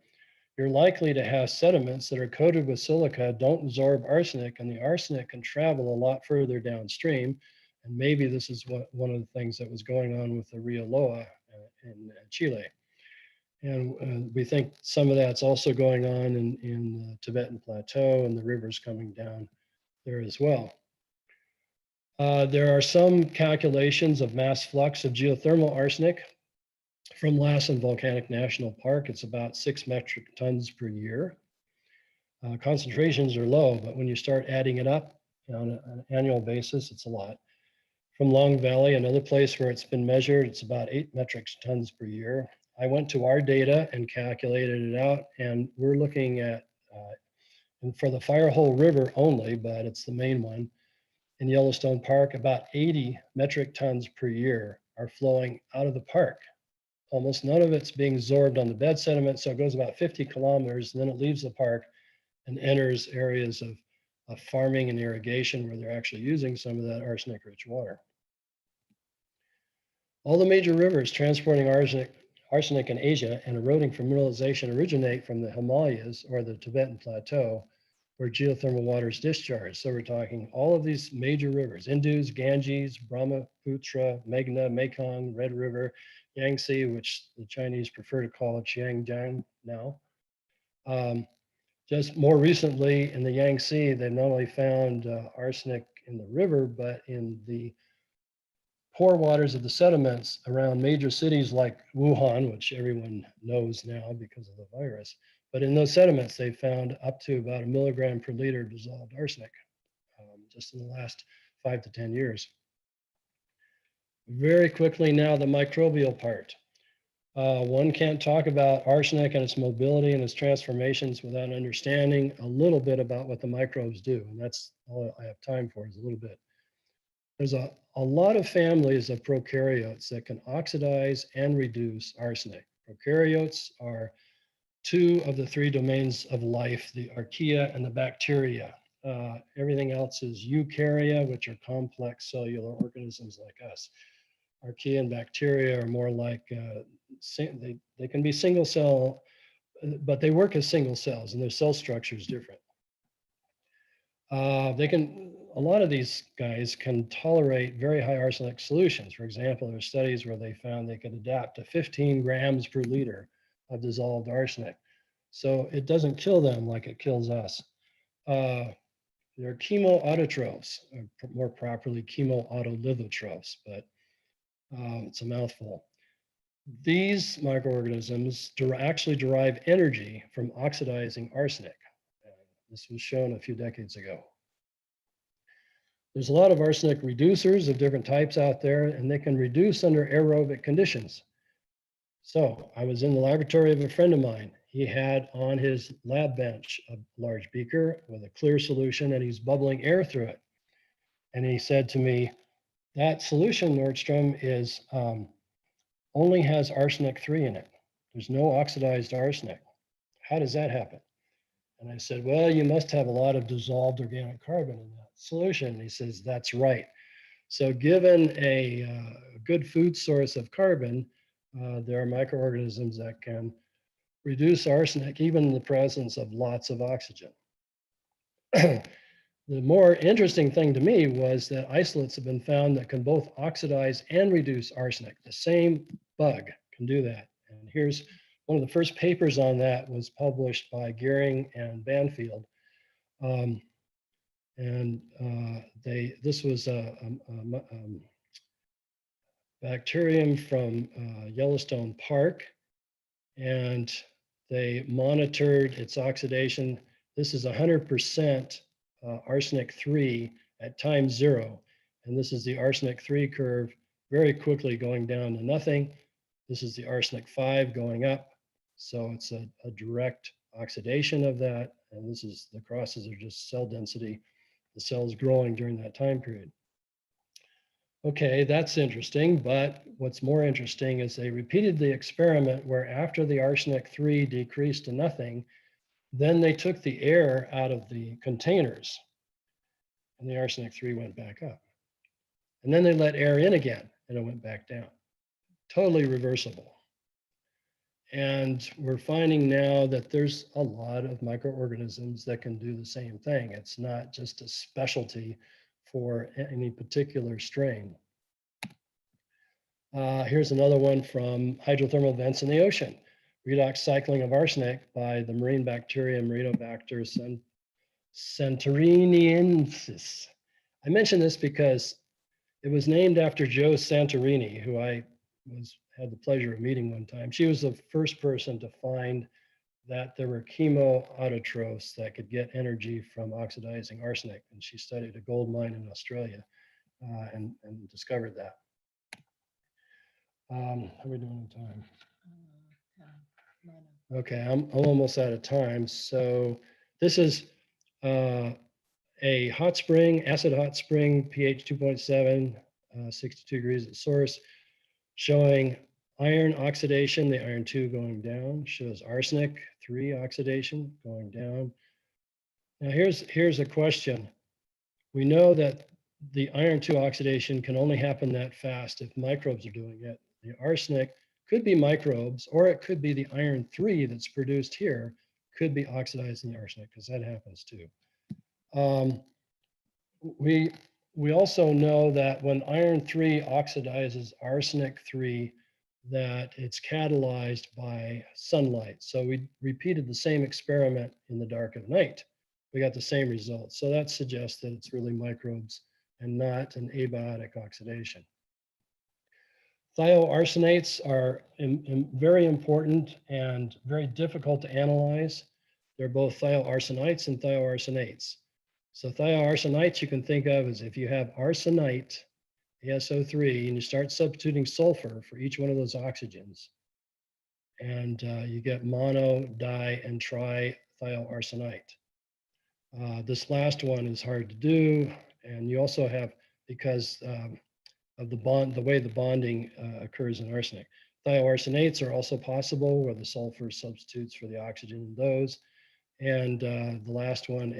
you're likely to have sediments that are coated with silica, don't absorb arsenic, and the arsenic can travel a lot further downstream. And maybe this is one of the things that was going on with the Rio Loa in Chile. And we think some of that's also going on in the Tibetan Plateau, and the rivers coming down there as well. There are some calculations of mass flux of geothermal arsenic from Lassen Volcanic National Park. It's about 6 metric tons per year. Concentrations are low, but when you start adding it up on an annual basis, it's a lot. From Long Valley, another place where it's been measured, it's about 8 metric tons per year. I went to our data and calculated it out, and we're looking at, and for the Firehole River only, but it's the main one, in Yellowstone Park, about 80 metric tons per year are flowing out of the park. Almost none of it's being absorbed on the bed sediment, so it goes about 50 kilometers, and then it leaves the park and enters areas of farming and irrigation where they're actually using some of that arsenic-rich water. All the major rivers transporting arsenic in Asia and eroding from mineralization originate from the Himalayas or the Tibetan Plateau, where geothermal waters discharge. So we're talking all of these major rivers: Indus, Ganges, Brahmaputra, Meghna, Mekong, Red River, Yangtze, which the Chinese prefer to call Xiangjiang now. Just more recently in the Yangtze, they've not only found arsenic in the river, but in the pore waters of the sediments around major cities like Wuhan, which everyone knows now because of the virus. But in those sediments, they found up to about 1 milligram per liter dissolved arsenic just in the last 5 to 10 years. Very quickly now, the microbial part. One can't talk about arsenic and its mobility and its transformations without understanding a little bit about what the microbes do. And that's all I have time for, is a little bit. There's a lot of families of prokaryotes that can oxidize and reduce arsenic. Prokaryotes are 2 of the 3 domains of life, the archaea and the bacteria. Everything else is eukarya, which are complex cellular organisms like us. Archaea and bacteria are more like, they can be single cell, but they work as single cells and their cell structure is different. A lot of these guys can tolerate very high arsenic solutions. For example, there are studies where they found they could adapt to 15 grams per liter of dissolved arsenic. So it doesn't kill them like it kills us. They're chemoautotrophs, or more properly chemoautolithotrophs, but it's a mouthful. These microorganisms actually derive energy from oxidizing arsenic. This was shown a few decades ago. There's a lot of arsenic reducers of different types out there, and they can reduce under aerobic conditions. So I was in the laboratory of a friend of mine. He had on his lab bench a large beaker with a clear solution, and he's bubbling air through it. And he said to me, that solution, Nordstrom, is only has arsenic 3 in it. There's no oxidized arsenic. How does that happen? And I said, well, you must have a lot of dissolved organic carbon in that solution. And he says, that's right. So given a good food source of carbon, there are microorganisms that can reduce arsenic even in the presence of lots of oxygen. The more interesting thing to me was that isolates have been found that can both oxidize and reduce arsenic. The same bug can do that. And here's one of the first papers on that was published by Gehring and Banfield. This was a bacterium from Yellowstone Park, and they monitored its oxidation. This is 100% arsenic 3 at time 0. And this is the arsenic 3 curve very quickly going down to nothing. This is the arsenic 5 going up. So it's a direct oxidation of that. And this is, the crosses are just cell density, the cells growing during that time period. Okay, that's interesting, but what's more interesting is they repeated the experiment where after the arsenic 3 decreased to nothing, then they took the air out of the containers and the arsenic 3 went back up. And then they let air in again and it went back down. Totally reversible. And we're finding now that there's a lot of microorganisms that can do the same thing. It's not just a specialty for any particular strain. Here's another one from hydrothermal vents in the ocean. Redox cycling of arsenic by the marine bacterium Meridobacter santoriniensis. I mention this because it was named after Jo Santorini, who I had the pleasure of meeting one time. She was the first person to find that there were chemoautotrophs that could get energy from oxidizing arsenic. And she studied a gold mine in Australia and discovered that. How are we doing on time? Okay, I'm almost out of time. So this is a hot spring, acid hot spring, pH 2.7, 62 degrees at source, showing iron oxidation, the iron 2 going down, shows arsenic 3 oxidation going down. Now here's a question. We know that the iron 2 oxidation can only happen that fast if microbes are doing it. The arsenic could be microbes, or it could be the iron 3 that's produced here could be oxidizing the arsenic, because that happens too. We also know that when iron 3 oxidizes arsenic 3, that it's catalyzed by sunlight. So we repeated the same experiment in the dark of night. We got the same results. So that suggests that it's really microbes and not an abiotic oxidation. Thioarsenates are very important and very difficult to analyze. They're both thioarsenites and thioarsenates. So thioarsenites you can think of as if you have arsenite, ASO3, and you start substituting sulfur for each one of those oxygens. And you get mono, di, and trithioarsenite. This last one is hard to do. And you also have, because of the way the bonding occurs in arsenic. Thioarsenates are also possible where the sulfur substitutes for the oxygen in those. And the last one,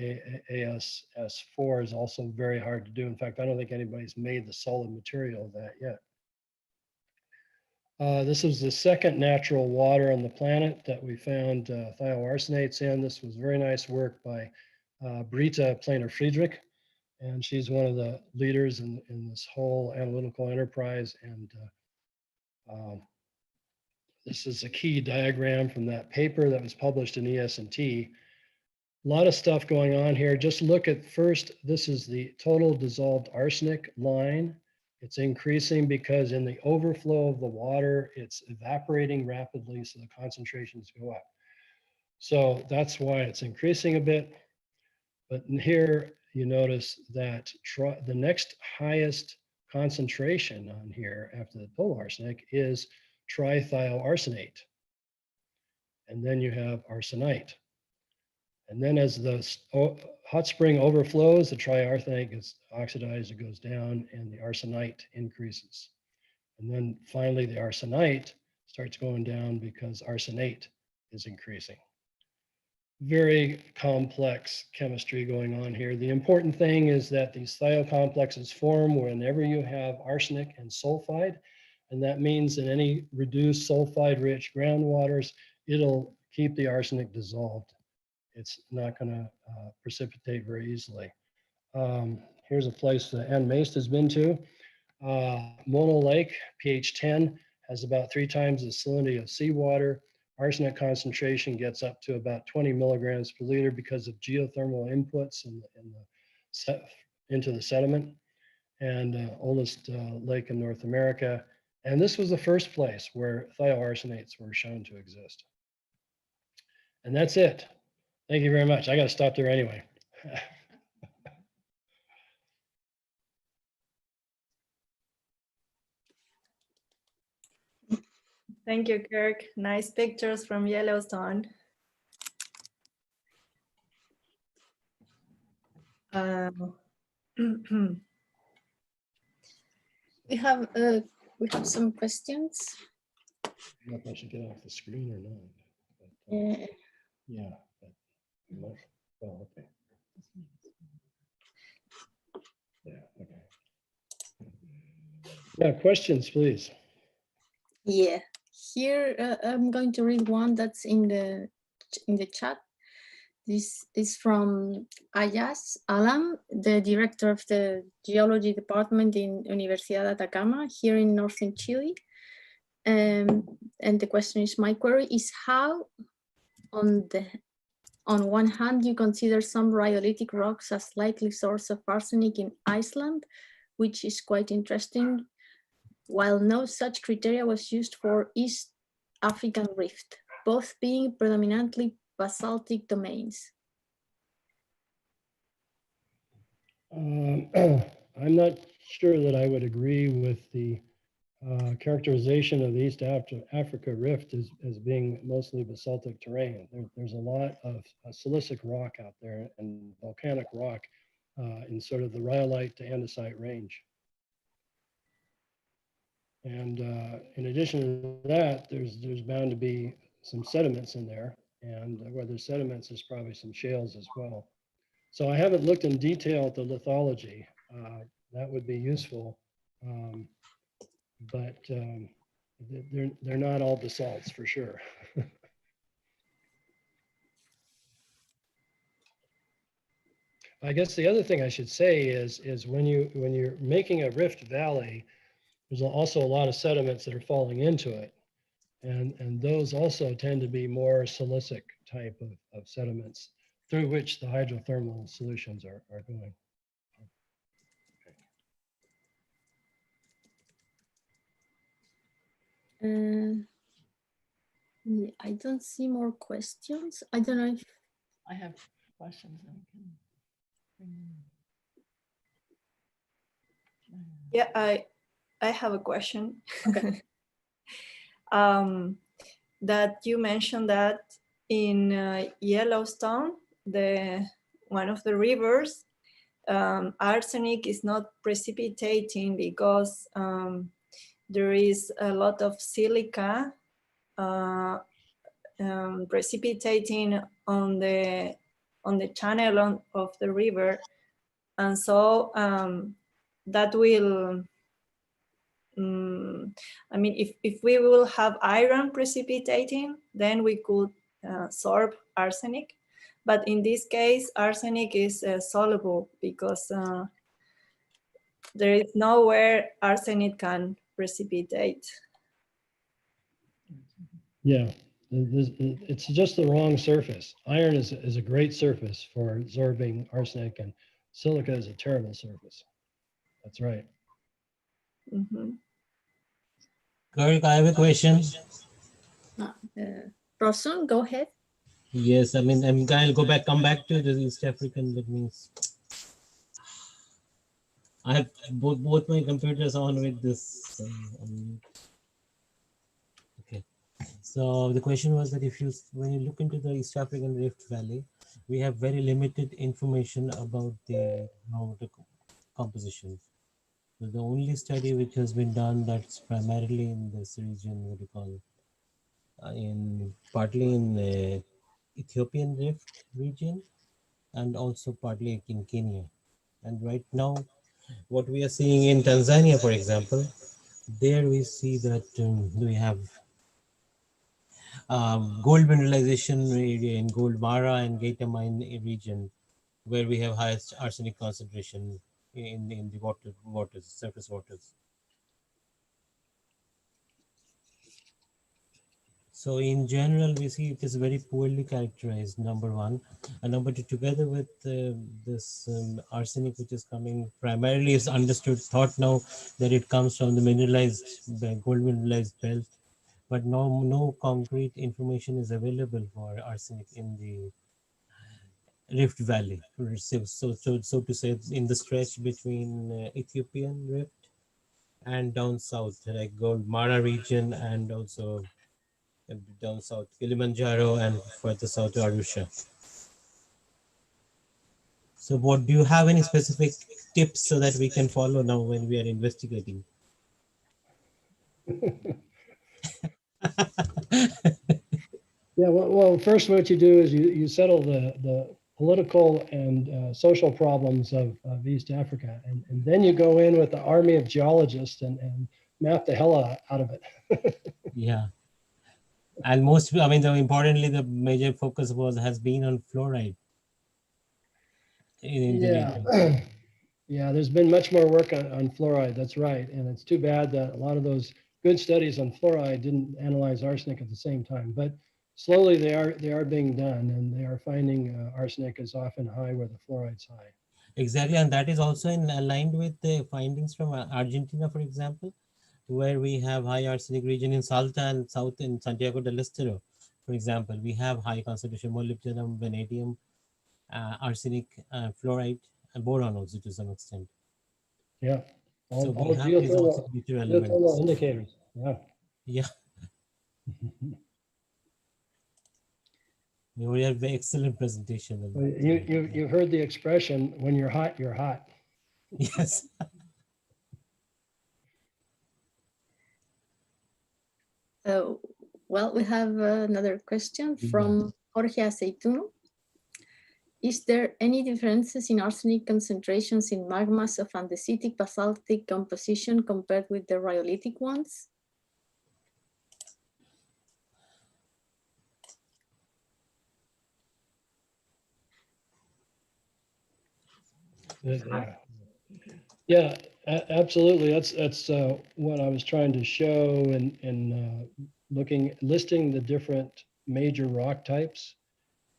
ASS4, is also very hard to do. In fact, I don't think anybody's made the solid material of that yet. This is the second natural water on the planet that we found thioarsenates in. This was very nice work by Britta Planer-Friedrich, and she's one of the leaders in this whole analytical enterprise. And this is a key diagram from that paper that was published in ES&T. A lot of stuff going on here. Just look at first, this is the total dissolved arsenic line. It's increasing because in the overflow of the water, it's evaporating rapidly, so the concentrations go up. So that's why it's increasing a bit. But here you notice that the next highest concentration on here after the total arsenic is trithioarsenate. And then you have arsenite. And then as the hot spring overflows, the triarsenate gets oxidized, it goes down, and the arsenite increases. And then finally, the arsenite starts going down because arsenate is increasing. Very complex chemistry going on here. The important thing is that these thiocomplexes form whenever you have arsenic and sulfide. And that means in any reduced sulfide-rich groundwaters, it'll keep the arsenic dissolved. It's not going to precipitate very easily. Here's a place that Ann Mace has been to. Mono Lake, pH 10, has about 3 times the salinity of seawater. Arsenic concentration gets up to about 20 milligrams per liter because of geothermal inputs into the sediment, and oldest lake in North America. And this was the first place where thioarsenates were shown to exist. And that's it. Thank you very much. I got to stop there anyway. Thank you, Kirk. Nice pictures from Yellowstone. We have some questions. I don't know if I should get off the screen or not. But, yeah. But, well, okay. Yeah. Okay. Yeah. Questions, please. Yeah. Here I'm going to read one that's in the chat. This is from Ayas Alam, the director of the geology department in Universidad Atacama here in northern Chile. And the question is, my query is how, on one hand, you consider some rhyolitic rocks as likely source of arsenic in Iceland, which is quite interesting, while no such criteria was used for East African Rift, both being predominantly basaltic domains. I'm not sure that I would agree with the characterization of the East Africa Rift as being mostly basaltic terrain. There's a lot of silicic rock out there and volcanic rock in sort of the rhyolite to andesite range. And in addition to that, there's bound to be some sediments in there, and where there's sediments, there's probably some shales as well. So I haven't looked in detail at the lithology. That would be useful. But they're not all basalts for sure. I guess the other thing I should say is when you're making a rift valley, there's also a lot of sediments that are falling into it. And those also tend to be more silicic type of sediments through which the hydrothermal solutions are going. Yeah, I don't see more questions. I don't know if I have questions. I can bring them. Yeah, I have a question. Okay. That you mentioned that in Yellowstone, one of the rivers, arsenic is not precipitating because there is a lot of silica precipitating on the channel of the river, and so that will. I mean, if we will have iron precipitating, then we could sorb arsenic. But in this case, arsenic is soluble because there is nowhere arsenic can precipitate. Yeah, it's just the wrong surface. Iron is a great surface for absorbing arsenic, and silica is a terrible surface. That's right. Mm-hmm. Kirk, I have a question. Rosun, go ahead. Yes, I mean, I'll come back to the East African. That means I have both my computers on with this. Okay. So the question was that when you look into the East African Rift Valley, we have very limited information about the composition. So the only study which has been done that's primarily in this region, what do you call it? Partly in Ethiopian Rift region and also partly in Kenya. And right now, what we are seeing in Tanzania, for example, there we see that we have gold mineralization area in Gold Mara and Gator Mine region, where we have highest arsenic concentration in the waters, surface waters. So in general, we see it is very poorly characterized, number one. And number two, together with this arsenic, which is coming primarily is thought now that it comes from the gold mineralized belt. But no concrete information is available for arsenic in the Rift Valley. So to say, in the stretch between Ethiopian Rift and down south, like Gold Mara region and also down south Kilimanjaro and further south to Arusha. So what do you have any specific tips so that we can follow now when we are investigating? Yeah, well, first what you do is you settle the political and social problems of East Africa, and then you go in with the army of geologists and map the hell out of it. Yeah. And importantly, the major focus has been on fluoride in the region. Yeah, there's been much more work on fluoride, that's right. And it's too bad that a lot of those good studies on fluoride didn't analyze arsenic at the same time. But slowly they are being done, and they are finding arsenic is often high where the fluoride's high. Exactly, and that is also aligned with the findings from Argentina, for example, where we have high arsenic region in Salta and south in Santiago del Estero. For example, we have high concentration molybdenum, vanadium, arsenic, fluoride, and boron also to some extent. Yeah, so we have these oxidative elements. Indicators. Yeah. Yeah. You have an excellent presentation. You've heard the expression, when you're hot, you're hot. Yes. Well, we have another question from Jorge Aceituno. Is there any differences in arsenic concentrations in magmas of andesitic basaltic composition compared with the rhyolitic ones? Yeah, absolutely. That's what I was trying to show in listing the different major rock types.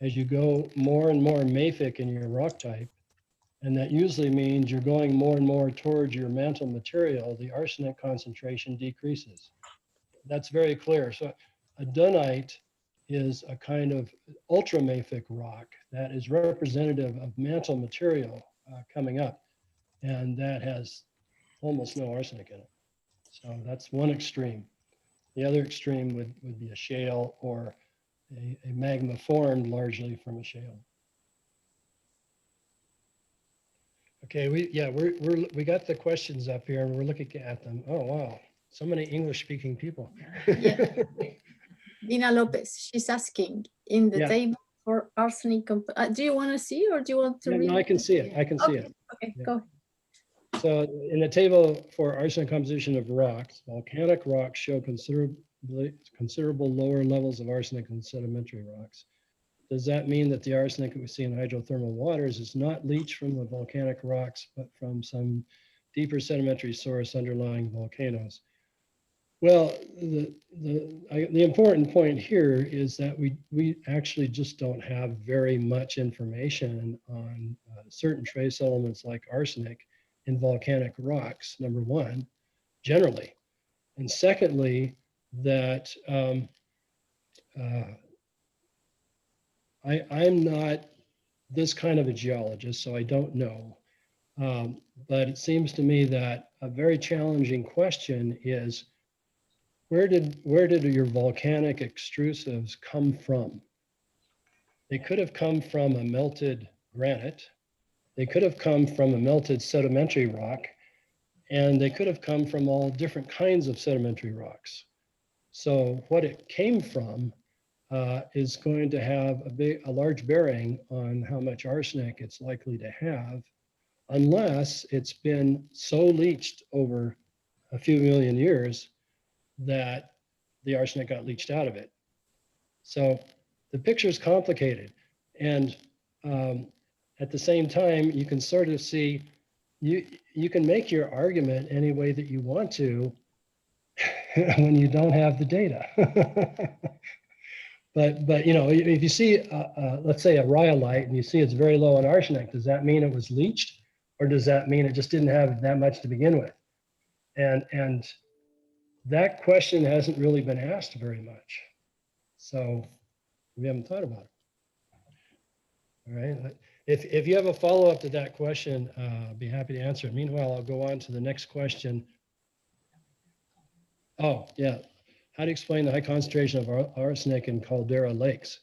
As you go more and more mafic in your rock type, and that usually means you're going more and more towards your mantle material, the arsenic concentration decreases. That's very clear. So a dunite is a kind of ultramafic rock that is representative of mantle material coming up, and that has almost no arsenic in it. So that's one extreme. The other extreme would be a shale or a magma formed largely from a shale. Okay, we got the questions up here and we're looking at them. Oh wow, so many English speaking people. Yeah. Dina Lopez, she's asking in the Yeah. table for arsenic. Do you want to see or do you want to read? No, I can see it. I can see it. Okay, Yeah. go. So in the table for arsenic composition of rocks, volcanic rocks show considerable lower levels of arsenic than sedimentary rocks. Does that mean that the arsenic that we see in hydrothermal waters is not leached from the volcanic rocks, but from some deeper sedimentary source underlying volcanoes? Well, the important point here is that we actually just don't have very much information on certain trace elements like arsenic in volcanic rocks, number one, generally. And secondly, that I'm not this kind of a geologist, so I don't know. But it seems to me that a very challenging question is, where did your volcanic extrusives come from? They could have come from a melted granite. They could have come from a melted sedimentary rock, and they could have come from all different kinds of sedimentary rocks. So what it came from is going to have a large bearing on how much arsenic it's likely to have, unless it's been so leached over a few million years that the arsenic got leached out of it. So the picture is complicated. And at the same time, you can sort of see, you can make your argument any way that you want to when you don't have the data. But you know, if you see, let's say a rhyolite and you see it's very low in arsenic, does that mean it was leached? Or does that mean it just didn't have that much to begin with? And that question hasn't really been asked very much. So we haven't thought about it. All right. If you have a follow-up to that question, I'd be happy to answer it. Meanwhile, I'll go on to the next question. Oh, yeah. How to explain the high concentration of arsenic in caldera lakes?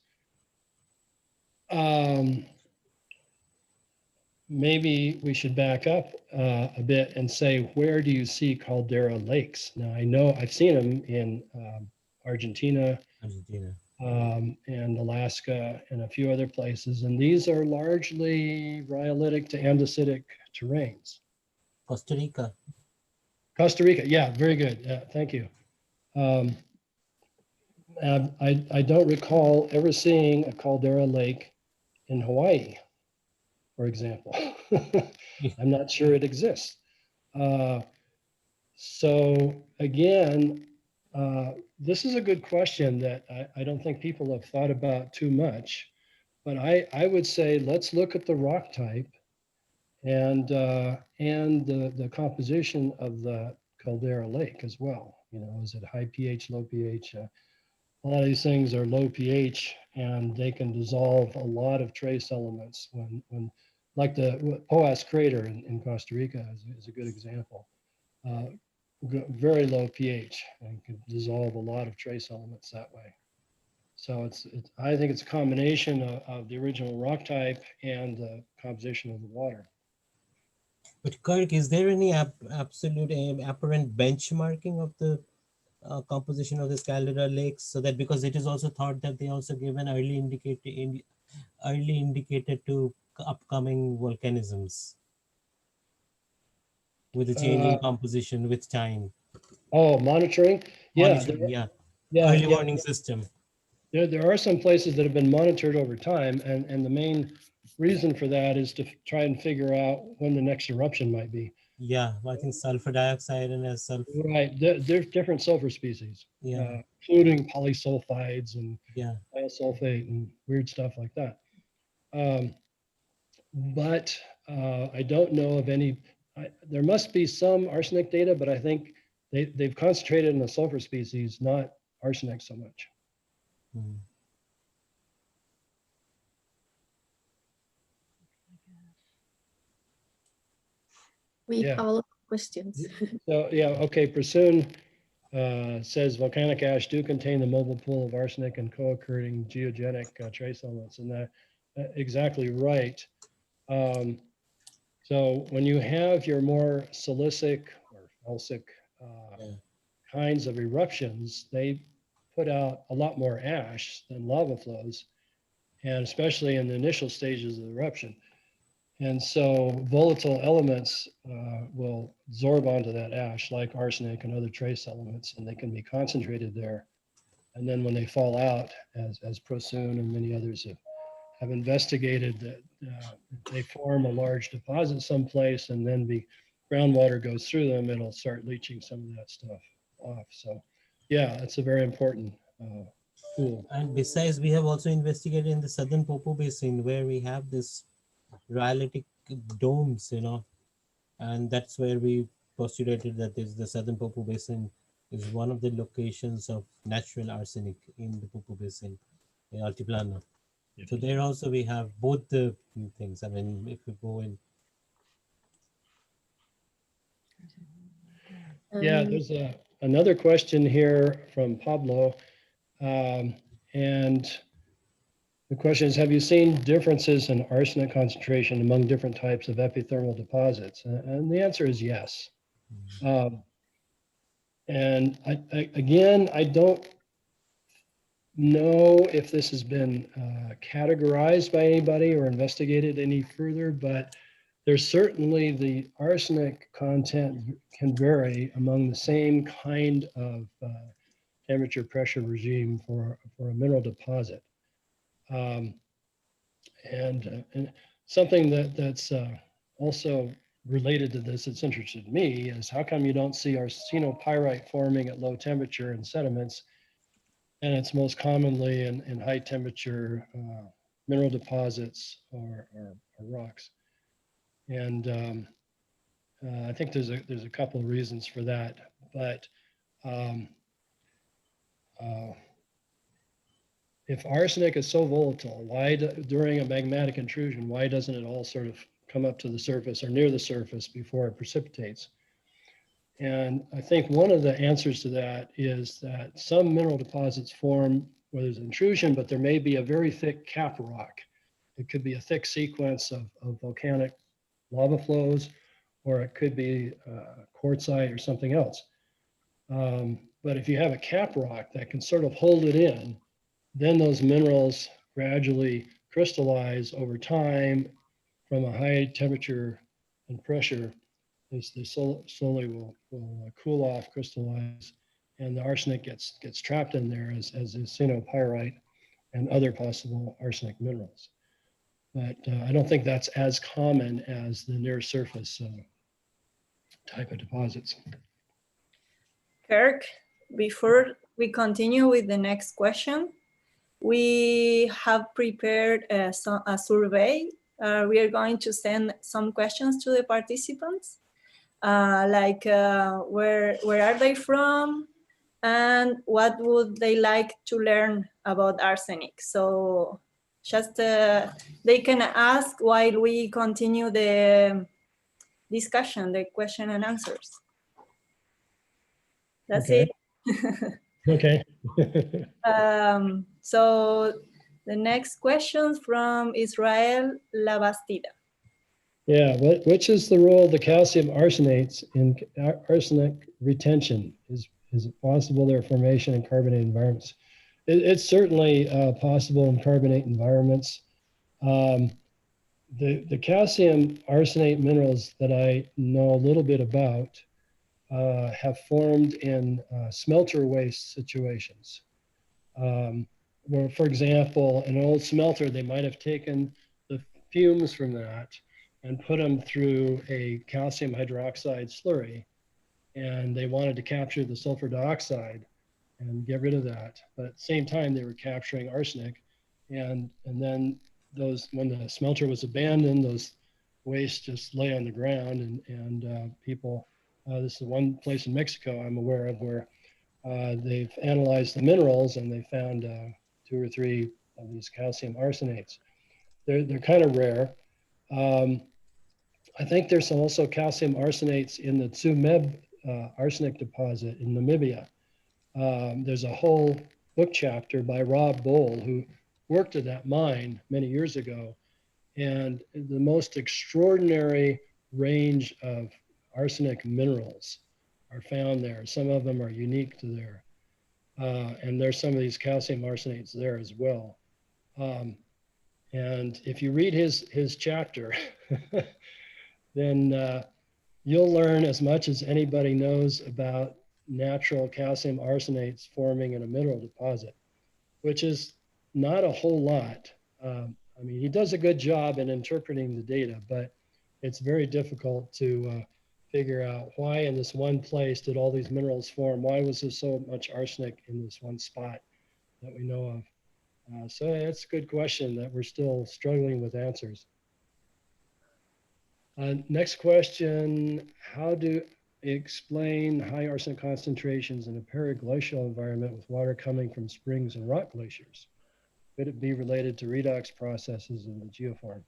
Maybe we should back up a bit and say, where do you see caldera lakes? Now, I know I've seen them in Argentina, and Alaska and a few other places. And these are largely rhyolitic to andesitic terrains. Costa Rica. Costa Rica, yeah, very good. Yeah, thank you. I don't recall ever seeing a caldera lake in Hawaii, for example. I'm not sure it exists. So again, this is a good question that I don't think people have thought about too much, but I would say let's look at the rock type and the composition of the caldera lake as well. You know, is it high pH, low pH? A lot of these things are low pH and they can dissolve a lot of trace elements when like the Poas crater in Costa Rica is a good example. Very low pH and can dissolve a lot of trace elements that way. So I think it's a combination of the original rock type and the composition of the water. But Kirk, is there any absolute apparent benchmarking of the composition of this caldera lakes, so that because it is also thought that they also give an early early indicator to upcoming volcanisms with a change in composition with time. Oh, monitoring? Yeah, Monitoring, yeah. yeah, Early yeah. warning system. There are some places that have been monitored over time, and the main reason for that is to try and figure out when the next eruption might be. Yeah, I think sulfur dioxide and sulfur. Right, there's different sulfur species, Yeah, including polysulfides and yeah. thiosulfate and weird stuff like that. But I don't know of any, there must be some arsenic data, but I think they've concentrated on the sulfur species, not arsenic so much. Hmm. We Yeah. have a lot of questions. So, yeah, okay, Prasoon says volcanic ash do contain the mobile pool of arsenic and co-occurring geogenic trace elements, and that exactly right. So when you have your more silicic or felsic Yeah. kinds of eruptions, they put out a lot more ash than lava flows, and especially in the initial stages of the eruption. And so volatile elements will absorb onto that ash like arsenic and other trace elements, and they can be concentrated there. And then when they fall out, as Prasoon and many others have investigated, that they form a large deposit someplace, and then the groundwater goes through them, it'll start leaching some of that stuff off. So yeah, that's a very important tool. And besides, we have also investigated in the southern Popo Basin where we have this rhyolitic domes, and that's where we postulated that is the southern Popo Basin is one of the locations of natural arsenic in the Popo Basin, in Altiplano. So there also we have both the things. I mean, if we go in. Yeah, there's another question here from Pablo. And the question is, have you seen differences in arsenic concentration among different types of epithermal deposits? And the answer is yes. And again, I don't know if this has been categorized by anybody or investigated any further, but there's certainly the arsenic content can vary among the same kind of temperature pressure regime for a mineral deposit. And something that's also related to this that's interested me is how come you don't see arsenopyrite forming at low temperature in sediments, and it's most commonly in high temperature mineral deposits or rocks. And I think there's a couple of reasons for that, but if arsenic is so volatile, why during a magmatic intrusion, why doesn't it all sort of come up to the surface or near the surface before it precipitates? And I think one of the answers to that is that some mineral deposits form where there's intrusion, but there may be a very thick cap rock. It could be a thick sequence of volcanic lava flows, or it could be quartzite or something else. But if you have a cap rock that can sort of hold it in, then those minerals gradually crystallize over time from a high temperature and pressure. They slowly will cool off, crystallize, and the arsenic gets trapped in there as arsenopyrite and other possible arsenic minerals. But I don't think that's as common as the near surface type of deposits. Kirk, before we continue with the next question, we have prepared a survey. We are going to send some questions to the participants, like where are they from and what would they like to learn about arsenic. So just they can ask while we continue the discussion, the question and answers. That's Okay. it. Okay. So the next question from Israel Labastida. Yeah, which is the role of the calcium arsenates in arsenic retention? Is it possible their formation in carbonate environments? It's certainly possible in carbonate environments. The calcium arsenate minerals that I know a little bit about have formed in smelter waste situations. Where, for example, an old smelter, they might have taken the fumes from that and put them through a calcium hydroxide slurry, and they wanted to capture the sulfur dioxide and get rid of that. But at the same time, they were capturing arsenic, and then those, when the smelter was abandoned, those wastes just lay on the ground, and people. This is one place in Mexico I'm aware of where they've analyzed the minerals and they found 2 or 3 of these calcium arsenates. They're kind of rare. I think there's also calcium arsenates in the Tsumeb arsenic deposit in Namibia. There's a whole book chapter by Rob Bowl, who worked at that mine many years ago, and the most extraordinary range of arsenic minerals are found there. Some of them are unique to there. And there's some of these calcium arsenates there as well. And if you read his chapter, then you'll learn as much as anybody knows about natural calcium arsenates forming in a mineral deposit, which is not a whole lot. I mean, he does a good job in interpreting the data, but it's very difficult to figure out why in this one place did all these minerals form? Why was there so much arsenic in this one spot that we know of? So that's a good question that we're still struggling with answers. Next question, how do you explain high arsenic concentrations in a periglacial environment with water coming from springs and rock glaciers? Could it be related to redox processes in the geoform?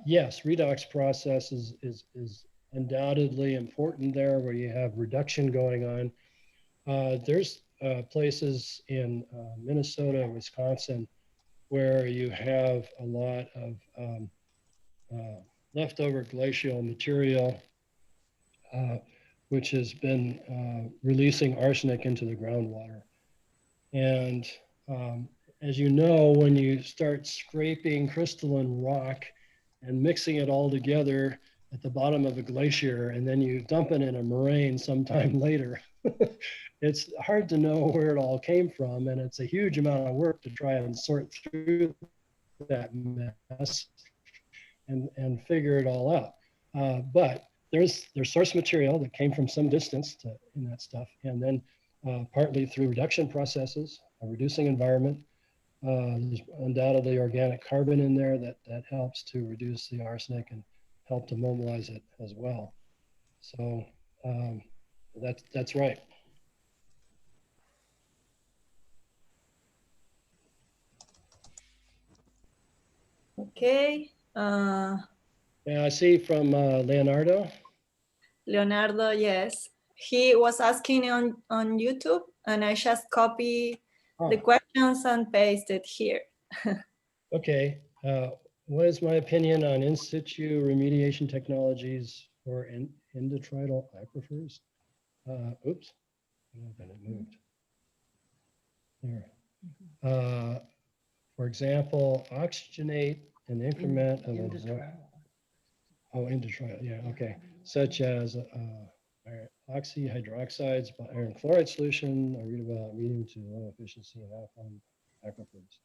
Yes, redox process is undoubtedly important there where you have reduction going on. There's places in Minnesota and Wisconsin where you have a lot of leftover glacial material, which has been releasing arsenic into the groundwater. And as you know, when you start scraping crystalline rock and mixing it all together at the bottom of a glacier, and then you dump it in a moraine sometime later, it's hard to know where it all came from. And it's a huge amount of work to try and sort through that mess and figure it all out. But there's source material that came from some distance in that stuff. And then partly through reduction processes, a reducing environment, there's undoubtedly organic carbon in there that helps to reduce the arsenic and help to mobilize it as well. So that's right. Okay. Yeah, I see from Leonardo. Leonardo, yes. He was asking on YouTube, and I just copy the questions and pasted here. Okay. What is my opinion on in situ remediation technologies for endotrital aquifers? Oops, then it moved. There. For example, oxygenate an increment of endotrial, yeah, okay. Such as oxy hydroxides by iron chloride solution. I read about medium to low efficiency in alkaline aquifers.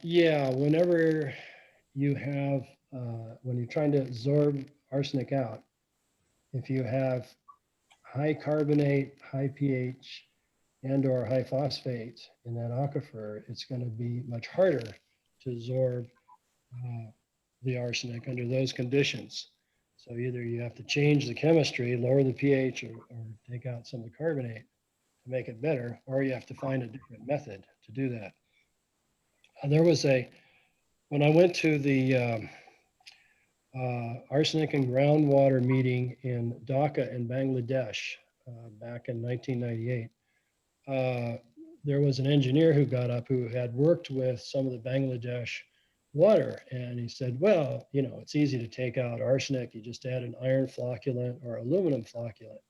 Yeah, whenever you have, when you're trying to absorb arsenic out, if you have high carbonate, high pH, and or high phosphate in that aquifer, it's going to be much harder to absorb the arsenic under those conditions. So either you have to change the chemistry, lower the pH, or take out some of the carbonate to make it better, or you have to find a different method to do that. There was when I went to the arsenic and groundwater meeting in Dhaka in Bangladesh back in 1998, there was an engineer who got up who had worked with some of the Bangladesh water. And he said, well, you know, it's easy to take out arsenic. You just add an iron flocculant or aluminum flocculant.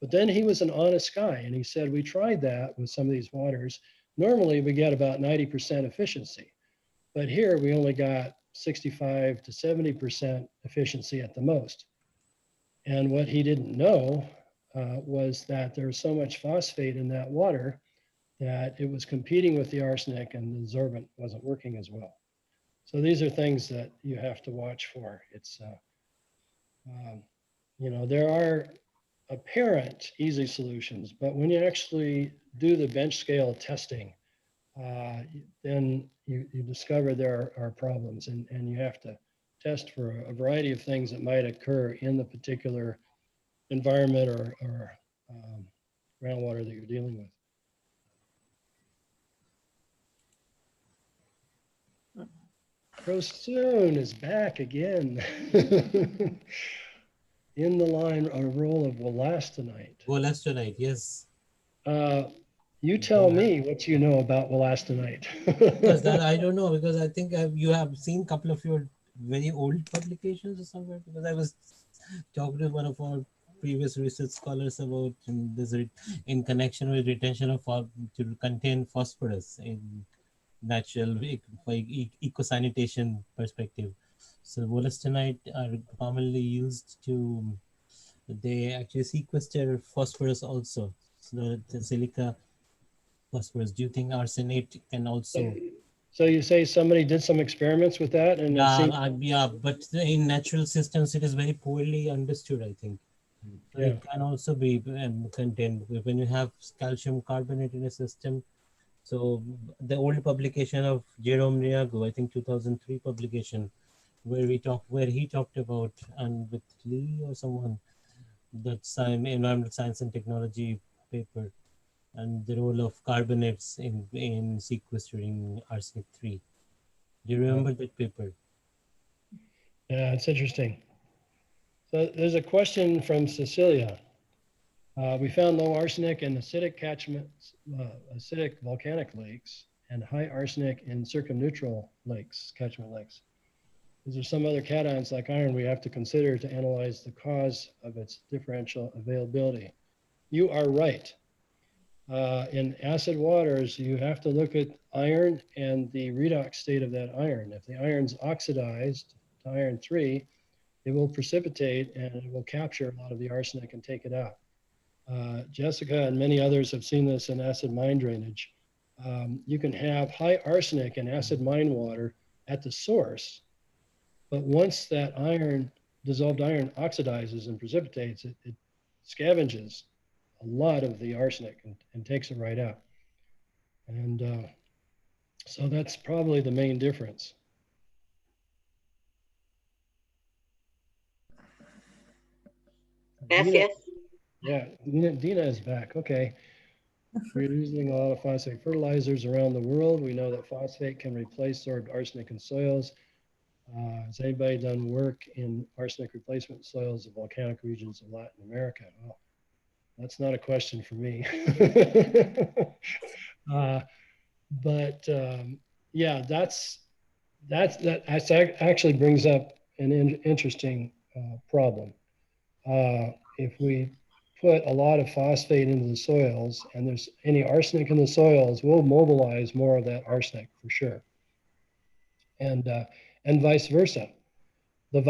But then he was an honest guy. And he said, we tried that with some of these waters. Normally we get about 90% efficiency. But here we only got 65 to 70% efficiency at the most. And what he didn't know was that there was so much phosphate in that water that it was competing with the arsenic and the sorbent wasn't working as well. So these are things that you have to watch for. It's, you know, there are apparent easy solutions, but when you actually do the bench scale testing, then you discover there are problems, and you have to test for a variety of things that might occur in the particular environment or groundwater that you're dealing with. Prosoon is back again in the line or role of Wolastanite. Wolastanite, yes. You tell me what you know about Wolastanite. Because that I don't know, because I think you have seen a couple of your very old publications or somewhere, because I was talking to one of our previous research scholars about this in connection with retention of to contain phosphorus in natural eco-sanitation perspective. So wolastanite are commonly used to, they actually sequester phosphorus also. So the silica phosphorus. Do you think arsenate can also? So you say somebody did some experiments with that, and yeah, but in natural systems it is very poorly understood, I think. So yeah. it can also be contained when you have calcium carbonate in a system. So the old publication of Jerome Riago, I think 2003 publication, where he talked about, and with Lee or someone, that environmental science and technology paper, and the role of carbonates in sequestering arsenic 3. Do you remember that paper? Yeah, it's interesting. So there's a question from Cecilia. We found low arsenic in acidic catchments, acidic volcanic lakes, and high arsenic in circumneutral lakes, catchment lakes. Is there some other cations like iron we have to consider to analyze the cause of its differential availability? You are right. In acid waters, you have to look at iron and the redox state of that iron. If the iron's oxidized to iron 3, it will precipitate and it will capture a lot of the arsenic and take it out. Jessica and many others have seen this in acid mine drainage. You can have high arsenic in acid mine water at the source, but once that dissolved iron oxidizes and precipitates, it scavenges a lot of the arsenic and takes it right out. And so that's probably the main difference. Gracias. Yeah, Dina is back. Okay. We're using a lot of phosphate fertilizers around the world. We know that phosphate can replace sorbed arsenic in soils. Has anybody done work in arsenic replacement soils of volcanic regions of Latin America? Well, that's not a question for me. Yeah, that actually brings up an interesting problem. If we put a lot of phosphate into the soils and there's any arsenic in the soils, we'll mobilize more of that arsenic for sure. And vice versa. The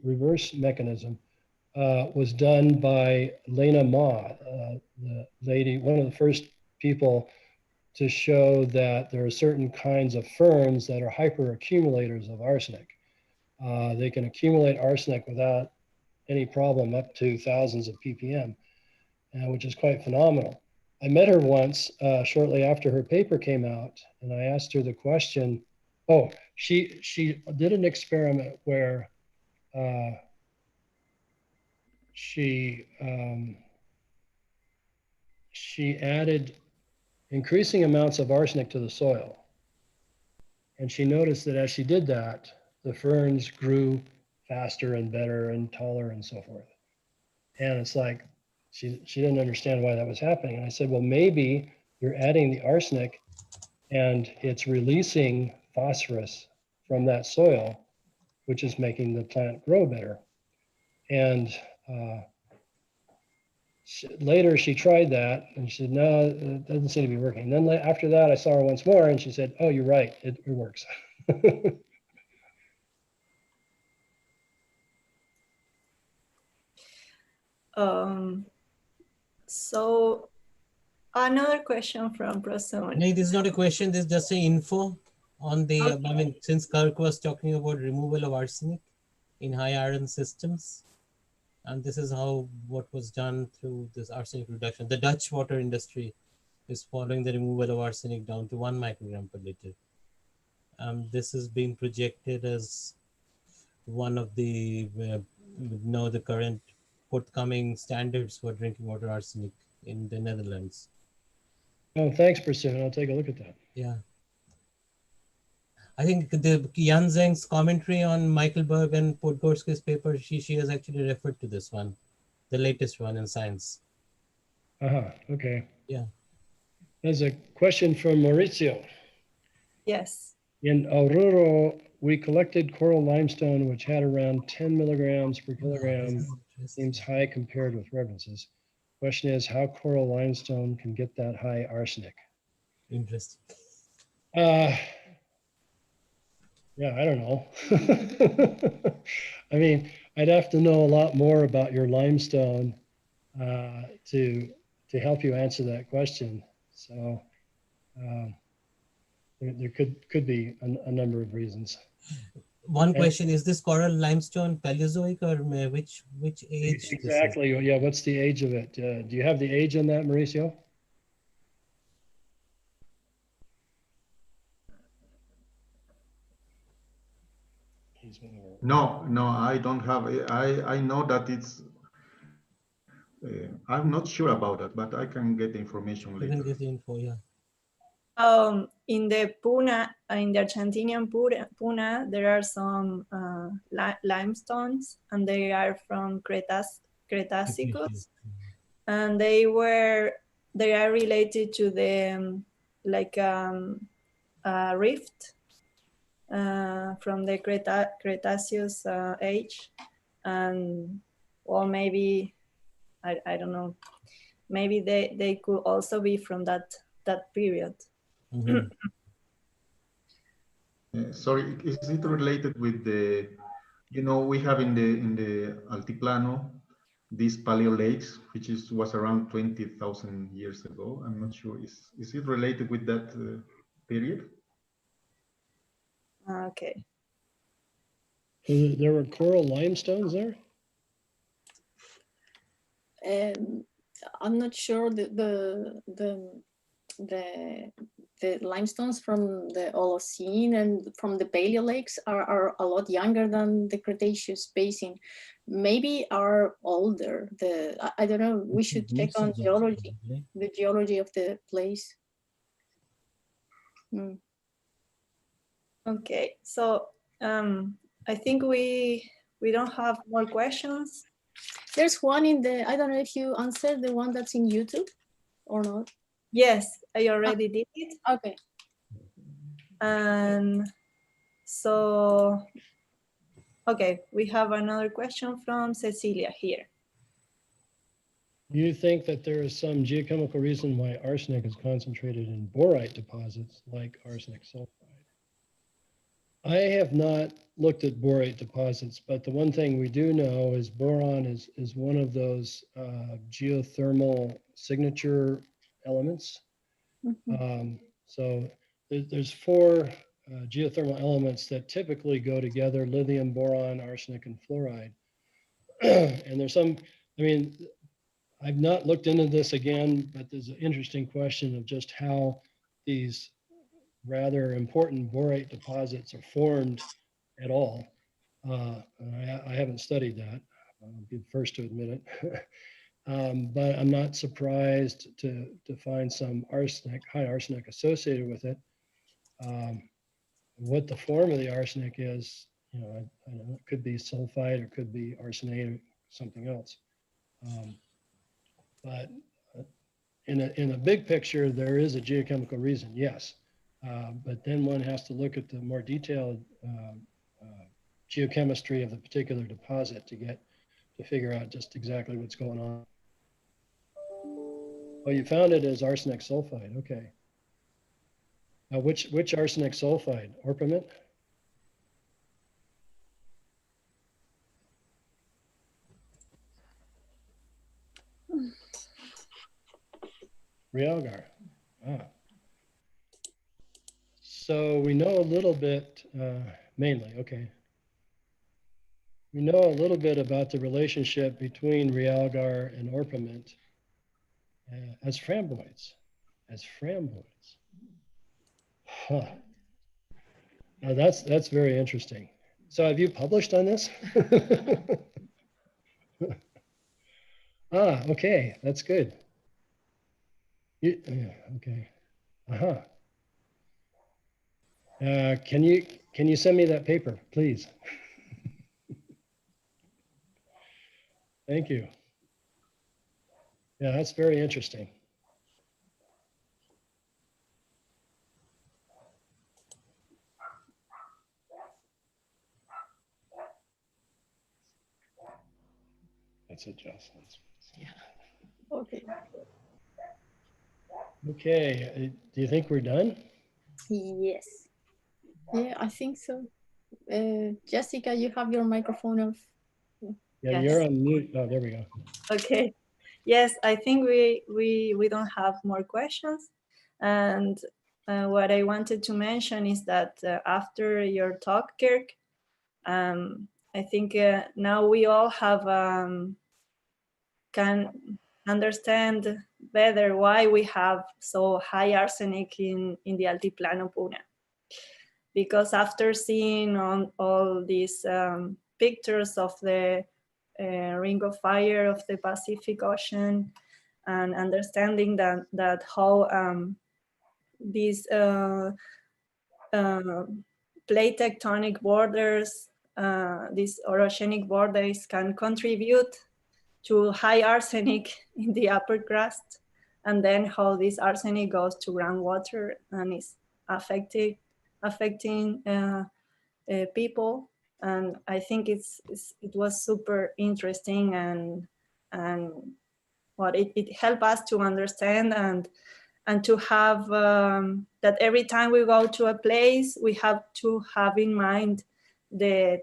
reverse mechanism was done by Lena Ma, the lady, one of the first people to show that there are certain kinds of ferns that are hyperaccumulators of arsenic. They can accumulate arsenic without any problem up to thousands of ppm, which is quite phenomenal. I met her once shortly after her paper came out, and I asked her the question. Oh, she did an experiment where she added increasing amounts of arsenic to the soil. And she noticed that as she did that, the ferns grew faster and better and taller and so forth. And it's like, she didn't understand why that was happening. And I said, well, maybe you're adding the arsenic and it's releasing phosphorus from that soil, which is making the plant grow better. And later she tried that and she said, no, it doesn't seem to be working. And then after that, I saw her once more and she said, oh, you're right, it works. So another question from Prasun. No, this is not a question, this is just an info on the, I mean, since Kirk was talking about removal of arsenic in high iron systems, and this is how what was done through this arsenic reduction. The Dutch water industry is following the removal of arsenic down to 1 microgram per liter. This is being projected as one of the now the current forthcoming standards for drinking water arsenic in the Netherlands. Oh, thanks, Pursuit. I'll take a look at that. Yeah. I think the Jan Zeng's commentary on Michael Berg and Podgorski's paper, she has actually referred to this one, the latest one in Science. Okay. Yeah. There's a question from Maurizio. Yes. In Oruro, we collected coral limestone, which had around 10 milligrams per kilogram. Seems high compared with references. Question is how coral limestone can get that high arsenic. Interesting. Yeah, I don't know. I mean, I'd have to know a lot more about your limestone to help you answer that question. So there could be a number of reasons. One question, is this coral limestone Paleozoic or which age? Exactly. Yeah. What's the age of it? Do you have the age on that, Mauricio? No, I don't have. I know that it's. I'm not sure about that, but I can get the information later. You can get the info, yeah. In the Puna, in the Argentinian Puna, there are some limestones, and they are from Cretaceous, and they are related to the rift from the Cretaceous age, and or maybe I don't know, maybe they could also be from that period. Mm-hmm. Sorry, is it related with the, we have in the Altiplano these paleo lakes, which was around 20,000 years ago. I'm not sure. Is it related with that period? Okay. So there were coral limestones there? I'm not sure the limestones from the Holocene and from the Paleo lakes are a lot younger than the Cretaceous basin. Maybe are older. I don't know. We should check on geology, the geology of the place. Okay, so I think we don't have more questions. There's one in the, I don't know if you answered the one that's in YouTube or not. Yes, I already did it. Okay. And so, okay, we have another question from Cecilia here. Do you think that there is some geochemical reason why arsenic is concentrated in borite deposits like arsenic sulfide? I have not looked at borate deposits, but the one thing we do know is boron is one of those geothermal signature elements. So there's 4 geothermal elements that typically go together: lithium, boron, arsenic, and fluoride. And there's some, I mean, I've not looked into this again, but there's an interesting question of just how these rather important borate deposits are formed at all. I haven't studied that. I'll be the first to admit it. But I'm not surprised to find some arsenic, high arsenic associated with it. What the form of the arsenic is, I don't know, it could be sulfide, or it could be arsenate, or something else. But in a big picture, there is a geochemical reason, yes. But then one has to look at the more detailed geochemistry of the particular deposit to figure out just exactly what's going on. Oh, you found it as arsenic sulfide. Okay. Now, which arsenic sulfide? Orpiment? Realgar. Ah. So we know a little bit, mainly, okay. We know a little bit about the relationship between realgar and orpiment as framboids. Huh. Now that's very interesting. So have you published on this? Ah, okay, that's good. Okay. Uh-huh. Can you send me that paper, please? Thank you. Yeah, that's very interesting. That's adjustments. Okay. Okay, do you think we're done? Yes. Yeah, I think so. Jessica, you have your microphone off. Yeah, Yes. you're on mute. Oh, there we go. Okay. Yes, I think we don't have more questions. And what I wanted to mention is that after your talk, Kirk, I think now we all have can understand better why we have so high arsenic in the Altiplano Puna. Because after seeing on all these pictures of the ring of fire of the Pacific Ocean and understanding that how these plate tectonic borders, these orogenic borders can contribute to high arsenic in the upper crust, and then how this arsenic goes to groundwater and is affecting people. And I think it was super interesting, and what it helped us to understand and to have that every time we go to a place, we have to have in mind the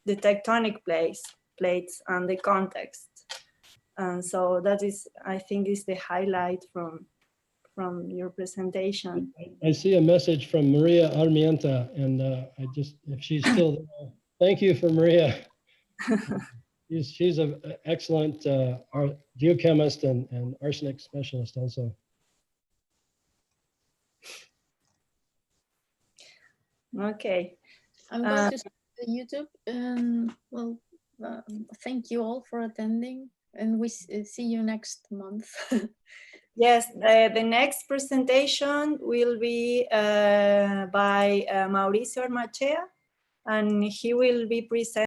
tectonic plates and the context. And so that is, I think, is the highlight from your presentation. I see a message from Maria Armienta, and if she's still there, thank you for Maria. She's an excellent geochemist and arsenic specialist also. Okay. I'm going to start the YouTube, and well, thank you all for attending, and we see you next month. Yes, the next presentation will be by Mauricio Armachea, and he will be presenting